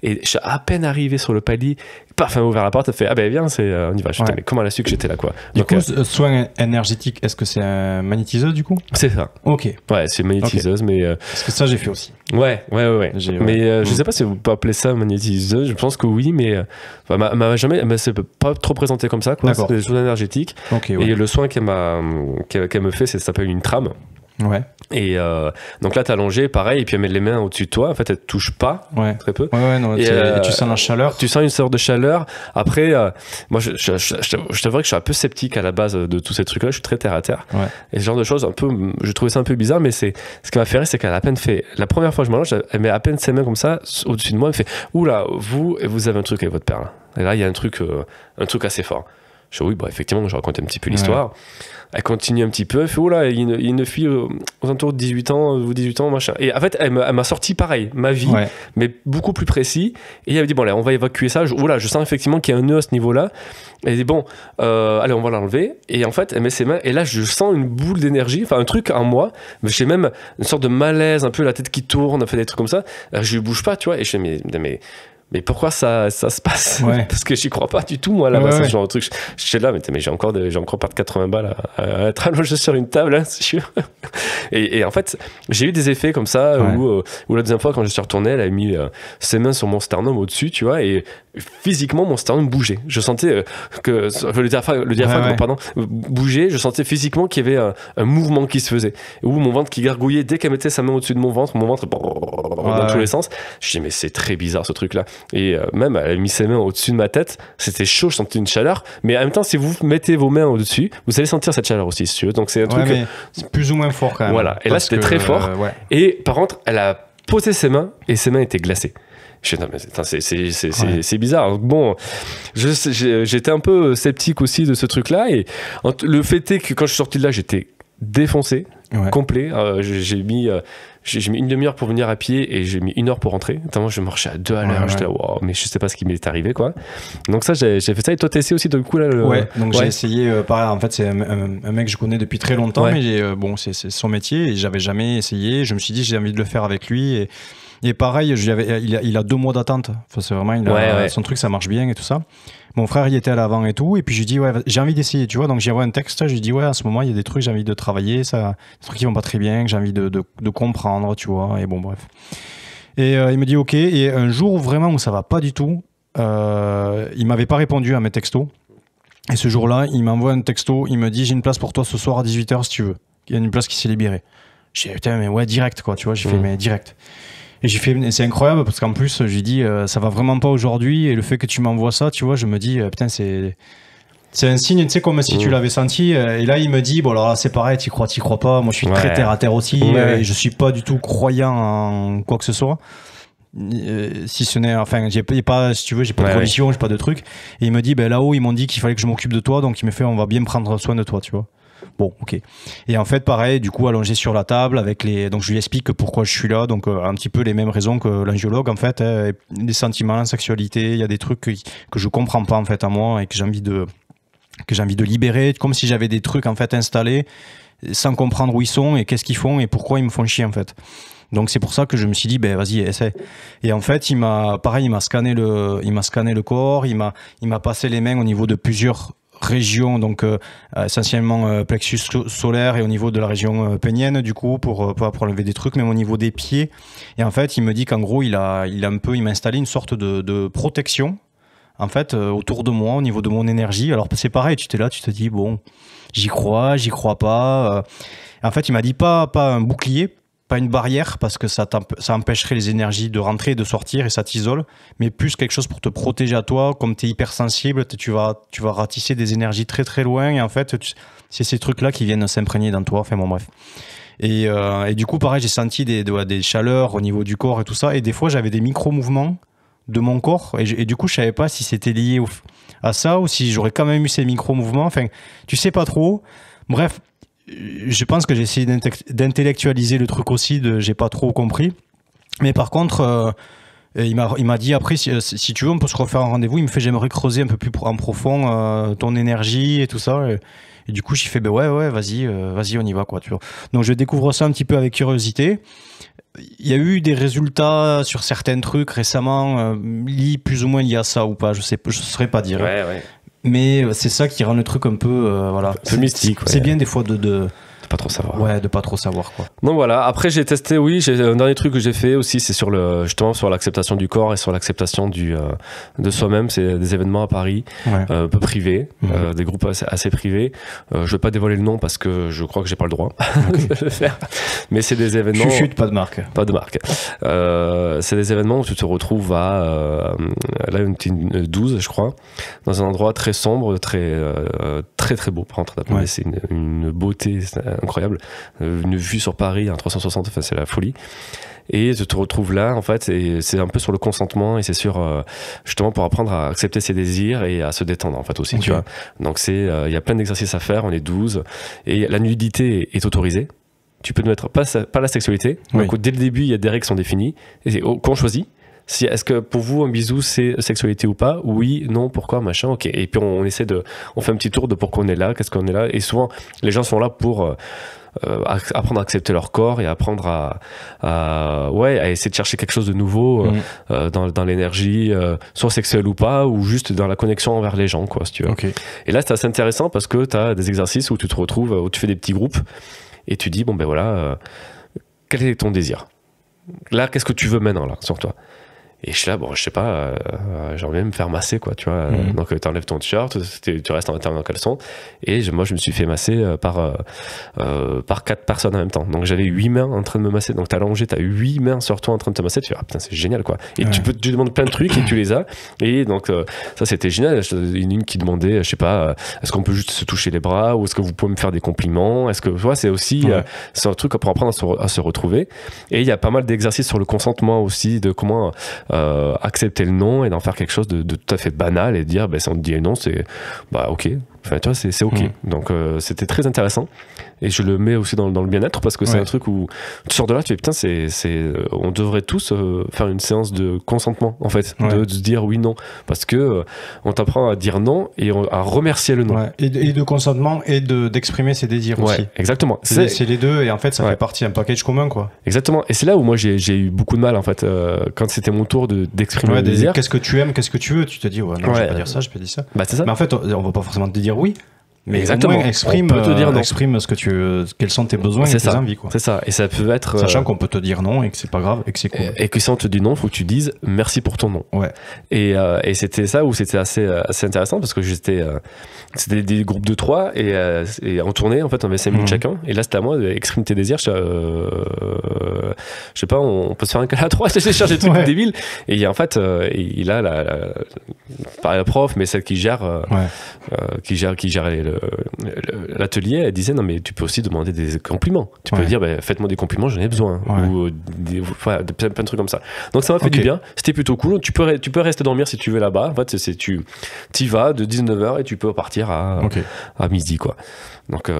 Et je suis à peine arrivé sur le palier, paf, elle m'a ouvert la porte, elle fait, ah ben viens, on y va. Je mais comment elle a su que j'étais là, quoi. Du coup, soin énergétique, est-ce que c'est un magnétiseur du coup? C'est ça. Ok. Ouais, c'est magnétiseuse, mais parce que ça j'ai fait aussi. Ouais. Mais je sais pas si on peut appeler ça magnétiseuse. Je pense que oui, mais elle s'est pas trop présentée comme ça, quoi. C'est des soins énergétiques. Okay, et le soin qu'elle me fait, ça s'appelle une trame. Ouais. Et donc là, t'es allongé, pareil, et puis elle met les mains au-dessus de toi. En fait, elle te touche pas, très peu. Non, et tu sens la chaleur. Tu sens une sorte de chaleur. Après, moi, je t'avoue que je suis un peu sceptique à la base de tous ces trucs-là. Je suis très terre à terre. Ouais. Et ce genre de choses, je trouvais ça un peu bizarre, mais ce qui m'a fait rire, c'est qu'elle a à peine fait. La première fois que je m'allonge, elle met à peine ses mains comme ça au-dessus de moi. Elle me fait, oula, vous avez un truc avec votre père là. Et là, il y a un truc assez fort. Je dis oui, effectivement, je raconte un petit peu l'histoire. Elle continue un petit peu, elle fait oula, il y a une fille aux alentours de 18 ans, ou 18 ans, machin. Et en fait, elle m'a sorti pareil, ma vie, mais beaucoup plus précis. Et elle me dit, bon, allez, on va évacuer ça. Je sens effectivement qu'il y a un nœud à ce niveau-là. Elle dit, bon, allez, on va l'enlever. Et en fait, elle met ses mains, et là, je sens une boule d'énergie, enfin, un truc en moi. J'ai même une sorte de malaise, un peu la tête qui tourne, fait des trucs comme ça. Je ne bouge pas, tu vois. Et je dis, mais mais pourquoi ça se passe? Parce que j'y crois pas du tout, moi, là-bas. Ce genre de truc. Je suis là, mais j'ai encore pas de 80 balles à être allongé sur une table, hein, c'est sûr. Et en fait, j'ai eu des effets comme ça, où la deuxième fois, quand je suis retourné, elle a mis ses mains sur mon sternum au-dessus, tu vois, et physiquement, mon sternum bougeait. Je sentais que le diaphragme pardon, bougeait. Je sentais physiquement qu'il y avait un mouvement qui se faisait. Ou mon ventre qui gargouillait. Dès qu'elle mettait sa main au-dessus de mon ventre dans tous les sens. Je dis, mais c'est très bizarre ce truc-là. Et même, elle a mis ses mains au-dessus de ma tête. C'était chaud, je sentais une chaleur. Mais en même temps, si vous mettez vos mains au-dessus, vous allez sentir cette chaleur aussi, si tu veux. Donc c'est un truc. C'est plus ou moins fort quand même. Voilà. Et là, c'était très fort. Et par contre, elle a posé ses mains et ses mains étaient glacées. Je dis, non, mais c'est bizarre. Donc bon, j'étais un peu sceptique aussi de ce truc-là. Et le fait est que quand je suis sorti de là, j'étais défoncé, complet. J'ai mis une demi-heure pour venir à pied et j'ai mis 1 heure pour rentrer. Notamment, je marchais à 2 à l'heure. J'étais là, wow, mais je sais pas ce qui m'est arrivé, quoi. Donc ça, j'ai fait ça. Et toi, t'as essayé aussi de coup là. Donc j'ai essayé. Pareil, en fait, c'est un mec que je connais depuis très longtemps, mais bon, c'est son métier et j'avais jamais essayé. Je me suis dit, j'ai envie de le faire avec lui et pareil, il a 2 mois d'attente. Enfin, c'est vraiment, son truc, ça marche bien et tout ça. Mon frère, il était à l'avant et tout. Et puis, je lui dis, j'ai envie d'essayer, tu vois. Donc, j'ai envoyé un texte. Je lui dis, à ce moment, il y a des trucs, j'ai envie de travailler. Ça, des trucs qui vont pas très bien, que j'ai envie de comprendre, tu vois. Et bon, bref. Et il me dit, OK. Et un jour, vraiment, où ça va pas du tout, il m'avait pas répondu à mes textos. Et ce jour-là, il m'envoie un texto. Il me dit, j'ai une place pour toi ce soir à 18h si tu veux. Il y a une place qui s'est libérée. J'ai dit, putain, mais direct, quoi. Tu vois, j'ai fait, mais direct. Et j'ai fait, c'est incroyable parce qu'en plus, j'ai dit, ça va vraiment pas aujourd'hui. Et le fait que tu m'envoies ça, tu vois, je me dis, putain, c'est un signe, tu sais, comme si tu l'avais senti. Et là, il me dit, bon, alors là, c'est pareil, t'y crois pas. Moi, je suis très terre à terre aussi. Et je suis pas du tout croyant en quoi que ce soit. Si ce n'est, enfin, j'ai pas, si tu veux, j'ai pas de religion, j'ai pas de truc. Et il me dit, là-haut, ils m'ont dit qu'il fallait que je m'occupe de toi. Donc, il me fait, on va bien prendre soin de toi, tu vois. Bon, ok. Et en fait, pareil, du coup, allongé sur la table, donc je lui explique pourquoi je suis là, donc un petit peu les mêmes raisons que l'angiologue, en fait, les sentiments, la sexualité, il y a des trucs que je comprends pas, en fait, à moi, et que j'ai envie de libérer, comme si j'avais des trucs, en fait, installés, sans comprendre où ils sont, et qu'est-ce qu'ils font, et pourquoi ils me font chier, en fait. Donc c'est pour ça que je me suis dit, vas-y, essaie. Et en fait, il m'a scanné le corps, il m'a passé les mains au niveau de plusieurs région, donc essentiellement plexus solaire et au niveau de la région pénienne, du coup, pour enlever des trucs, même au niveau des pieds. Et en fait, il me dit qu'en gros, il m'a installé une sorte de protection, en fait, autour de moi, au niveau de mon énergie. Alors, c'est pareil, tu t'es là, tu te dis, bon, j'y crois pas. En fait, il m'a dit pas un bouclier, pas une barrière, parce que ça empêcherait les énergies de rentrer et de sortir et ça t'isole, mais plus quelque chose pour te protéger à toi. Comme tu es hypersensible, tu vas ratisser des énergies très très loin, et en fait, c'est ces trucs-là qui viennent s'imprégner dans toi. Enfin bon, bref. Et du coup, pareil, j'ai senti des chaleurs au niveau du corps et tout ça, et des fois, j'avais des micro-mouvements de mon corps, et du coup, je savais pas si c'était lié à ça ou si j'aurais quand même eu ces micro-mouvements. Enfin, tu sais pas trop. Bref. Je pense que j'ai essayé d'intellectualiser le truc aussi, j'ai pas trop compris. Mais par contre, il m'a dit après, si tu veux, on peut se refaire un rendez-vous. Il me fait, j'aimerais creuser un peu plus en profond ton énergie et tout ça. Et du coup, j'ai fait, ouais, vas-y, on y va, quoi, tu vois. Donc, je découvre ça un petit peu avec curiosité. Il y a eu des résultats sur certains trucs récemment, plus ou moins liés à ça ou pas, je saurais pas dire. Ouais. Mais c'est ça qui rend le truc un peu voilà. C'est mystique. C'est bien des fois de pas trop savoir. Ouais, de pas trop savoir, quoi. Donc voilà, après j'ai testé, un dernier truc que j'ai fait aussi, c'est justement sur l'acceptation du corps et sur l'acceptation de soi-même. C'est des événements à Paris, un peu privés, des groupes assez privés. Je vais pas dévoiler le nom parce que je crois que j'ai pas le droit de le faire. Mais c'est des événements. Chut, pas de marque. Pas de marque. C'est des événements où tu te retrouves à là une 12, je crois, dans un endroit très sombre, très très beau. Par contre, c'est une beauté incroyable, une vue sur Paris, un 360, enfin c'est la folie. Et tu te retrouves là, en fait, et c'est un peu sur le consentement, et c'est sur justement pour apprendre à accepter ses désirs et à se détendre, en fait, aussi, tu vois. Donc il y a plein d'exercices à faire, on est 12, et la nudité est autorisée. Tu peux ne mettre pas la sexualité. Donc dès le début, il y a des règles qui sont définies, et qu'on choisit. Est-ce que pour vous un bisou c'est sexualité ou pas? Oui, non, pourquoi, machin, ok. Et puis on fait un petit tour de pourquoi on est là, qu'est-ce qu'on est là. Et souvent les gens sont là pour apprendre à accepter leur corps et apprendre à essayer de chercher quelque chose de nouveau dans l'énergie, soit sexuelle ou pas, ou juste dans la connexion envers les gens, quoi, si tu veux. Okay. Et là, c'est assez intéressant parce que tu as des exercices où tu te retrouves, où tu fais des petits groupes et tu dis, bon ben voilà, quel est ton désir? Là, qu'est-ce que tu veux maintenant, là, sur toi? Et je suis là, bon, je sais pas, j'ai envie de me faire masser, quoi, tu vois. Donc, tu enlèves ton t-shirt, tu restes en caleçon. Et moi, je me suis fait masser par 4 personnes en même temps. Donc, j'avais 8 mains en train de me masser. Donc, t'as allongé, t'as 8 mains sur toi en train de te masser. Tu fais, ah putain, c'est génial, quoi. Et tu demandes plein de trucs et tu les as. Et donc, ça, c'était génial. Une qui demandait, je sais pas, est-ce qu'on peut juste se toucher les bras ou est-ce que vous pouvez me faire des compliments? Est-ce que, tu vois, c'est aussi, c'est un truc pour apprendre à se retrouver. Et il y a pas mal d'exercices sur le consentement aussi, de comment, accepter le non et d'en faire quelque chose de tout à fait banal et de dire si on te dit non, c'est ok, enfin tu vois, c'est ok. Donc c'était très intéressant et je le mets aussi dans le bien-être parce que c'est un truc où tu sors de là, tu fais putain, on devrait tous faire une séance de consentement en fait, de se dire oui, non, parce que on t'apprend à dire non et à remercier le non, et de consentement et d'exprimer ses désirs aussi. Exactement, c'est les deux et en fait ça fait partie d'un package commun, quoi. Exactement, et c'est là où moi j'ai eu beaucoup de mal en fait quand c'était mon tour d'exprimer mes désirs. Qu'est-ce que tu aimes, qu'est-ce que tu veux, tu te dis non, je vais pas dire ça, je peux dire ça. C'est ça. Mais en fait on va pas forcément te dire oui. Mais exactement, au moins exprime ce que quels sont tes besoins et tes envies, quoi. C'est ça, et ça peut être sachant qu'on peut te dire non et que c'est pas grave et que c'est cool. Et que si on te dit non, faut que tu dises merci pour ton non. Et c'était ça où c'était assez intéressant parce que c'était des groupes de 3 et en tournée en fait on avait 5 minutes chacun et là c'était à moi d'exprimer tes désirs. Je sais pas, on peut se faire un câlin à 3, je cherche des trucs débiles et en fait il a pas la prof mais celle qui gère l'atelier, elle disait non mais tu peux aussi demander des compliments, tu peux dire faites-moi des compliments, j'en ai besoin, ou plein de trucs comme ça. Donc ça m'a fait du bien, c'était plutôt cool. Tu peux rester dormir si tu veux là-bas, en fait tu y vas de 19h et tu peux partir à midi, quoi. Donc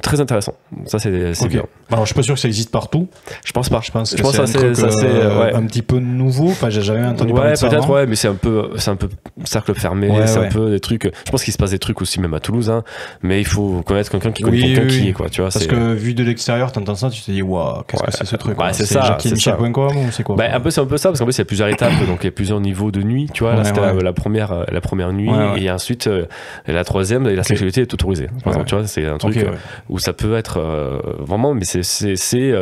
très intéressant, ça c'est bien. Alors je suis pas sûr que ça existe partout. Je pense pas. Je pense que c'est un petit peu nouveau. Enfin, j'ai jamais entendu parler de ça. Peut-être, mais c'est un peu cercle fermé. C'est un peu des trucs. Je pense qu'il se passe des trucs aussi même à Toulouse, hein. Mais il faut connaître quelqu'un qui connaît quelqu'un qui est, quoi. Tu vois. Parce que vu de l'extérieur, t'entends ça, tu te dis waouh, qu'est-ce que c'est ce truc. C'est ça. Jackie-Michel.com ou c'est quoi? C'est un peu ça parce qu'en fait il y a plusieurs étapes, donc il y a plusieurs niveaux de nuit. Tu vois, là c'était la première nuit et ensuite la troisième, la sexualité est autorisée. Tu vois, c'est un truc où ça peut être vraiment, mais c'est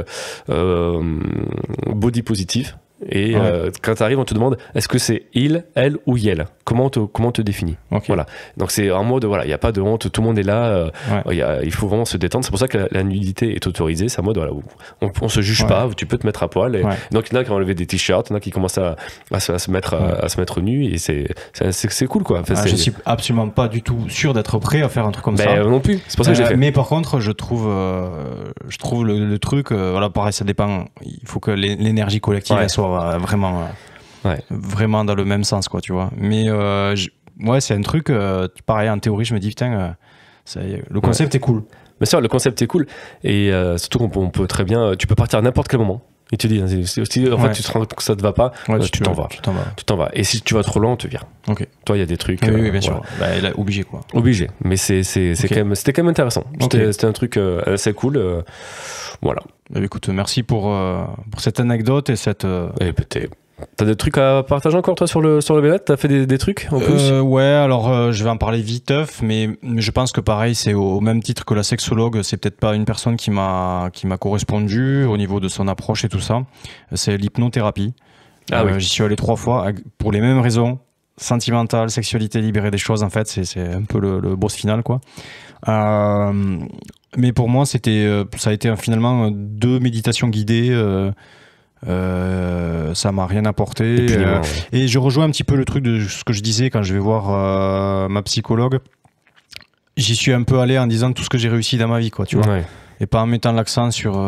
body positif. Et quand tu arrives, on te demande est-ce que c'est il, elle ou yel. Comment on te définit. Voilà. Donc c'est en mode il n'y a pas de honte, tout le monde est là. Il faut vraiment se détendre. C'est pour ça que la nudité est autorisée. C'est en mode on se juge pas. Tu peux te mettre à poil. Donc il y en a qui ont enlevé des t-shirts, il y en a qui commencent à se mettre nus et c'est cool, quoi. Enfin, je suis absolument pas du tout sûr d'être prêt à faire un truc comme ça. Non plus. C'est pour ça que j'ai fait. Mais par contre, je trouve le truc. Pareil, ça dépend. Il faut que l'énergie collective elle soit vraiment dans le même sens, quoi, tu vois. Mais c'est un truc pareil, en théorie je me dis putain, le concept est cool. Bien sûr, le concept est cool et surtout qu'on peut très bien, tu peux partir à n'importe quel moment et tu dis si en fait tu te rends compte que ça te va pas, tu t'en vas et si tu vas trop loin on te vire. Toi il y a des trucs bien sûr, obligé, quoi. Obligé, mais c'était quand même intéressant. C'était un truc assez cool. Voilà. Écoute, merci pour cette anecdote et cette T'as des trucs à partager encore, toi, sur le bien-être? T'as fait des trucs en plus? Alors je vais en parler viteuf, mais je pense que pareil, c'est au même titre que la sexologue, c'est peut-être pas une personne qui m'a correspondu au niveau de son approche et tout ça. C'est l'hypnothérapie. J'y suis allé 3 fois pour les mêmes raisons. Sentimentale, sexualité, libérer des choses, en fait, c'est un peu le boss final, quoi. Mais pour moi, ça a été finalement 2 méditations guidées. Ça m'a rien apporté. Et je rejoins un petit peu le truc de ce que je disais quand je vais voir ma psychologue. J'y suis un peu allé en disant tout ce que j'ai réussi dans ma vie, quoi, tu vois. Et pas en mettant l'accent sur...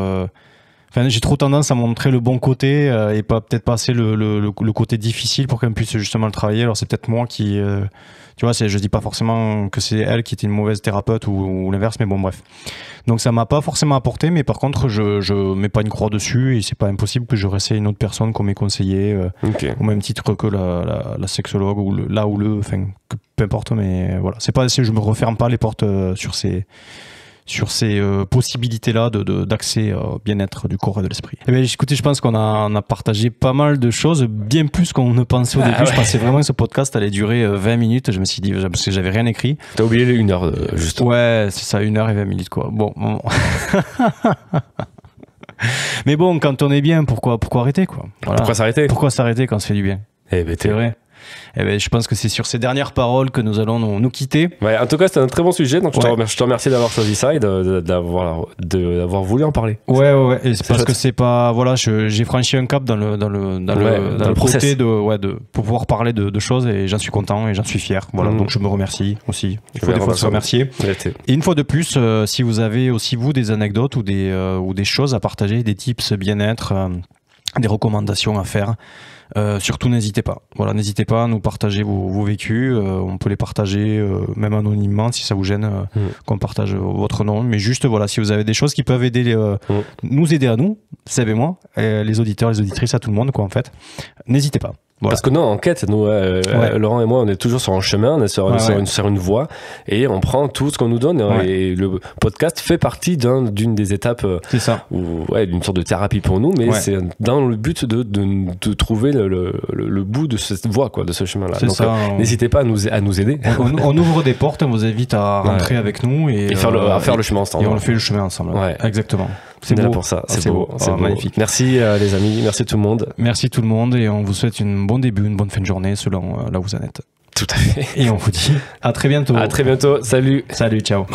j'ai trop tendance à montrer le bon côté et peut-être pas assez le côté difficile pour qu'elle puisse justement le travailler. Alors c'est peut-être moi qui... tu vois, je dis pas forcément que c'est elle qui était une mauvaise thérapeute ou l'inverse, mais bon, bref. Donc ça m'a pas forcément apporté, mais par contre, je mets pas une croix dessus et c'est pas impossible que je réessaye une autre personne qu'on m'ait conseillé, au même titre que la sexologue ou peu importe, mais voilà. Je me referme pas les portes sur sur ces possibilités-là d'accès au bien-être du corps et de l'esprit. Eh bien, écoutez, je pense qu'on a partagé pas mal de choses, bien plus qu'on ne pensait au début. Je pensais vraiment que ce podcast allait durer 20 minutes. Je me suis dit, parce que j'avais rien écrit. T'as oublié les 1 heure, juste. Ouais, c'est ça, 1 heure et 20 minutes, quoi. Bon. Mais bon, quand on est bien, pourquoi arrêter, quoi? Voilà. Pourquoi s'arrêter? Pourquoi s'arrêter quand on se fait du bien? Eh ben, c'est vrai. Eh ben, je pense que c'est sur ces dernières paroles que nous allons nous quitter. Ouais, en tout cas, c'était un très bon sujet, donc je te remercie d'avoir choisi ça et d'avoir voulu en parler. Ouais. Et c'est parce que c'est pas, voilà, j'ai franchi un cap dans le côté de pouvoir parler de choses et j'en suis content et j'en suis fier. Voilà, donc je me remercie aussi. Il faut des fois se remercier. Et une fois de plus, si vous avez aussi vous des anecdotes ou des choses à partager, des tips bien-être, des recommandations à faire. Surtout n'hésitez pas. Voilà, n'hésitez pas à nous partager vos vécus. On peut les partager même anonymement si ça vous gêne qu'on partage votre nom. Mais juste voilà, si vous avez des choses qui peuvent aider nous aider à nous, Seb et moi, et les auditeurs, les auditrices, à tout le monde quoi en fait. N'hésitez pas. Voilà. Parce que nous, en quête, Laurent et moi, on est toujours sur un chemin, on est sur une voie, et on prend tout ce qu'on nous donne. Et le podcast fait partie d'une des étapes, d'une sorte de thérapie pour nous, mais c'est dans le but de trouver le bout de cette voie, quoi, de ce chemin-là. Donc, n'hésitez pas à nous aider. On ouvre des portes, on vous invite à rentrer avec nous et à faire le chemin ensemble. Et on le fait le chemin ensemble. Exactement. C'est beau pour ça. C'est beau. C'est magnifique. Merci les amis, merci tout le monde. Merci tout le monde et on vous souhaite un bon début, une bonne fin de journée selon là où vous en êtes. Tout à fait. Et on vous dit à très bientôt. À très bientôt. Salut. Salut, ciao.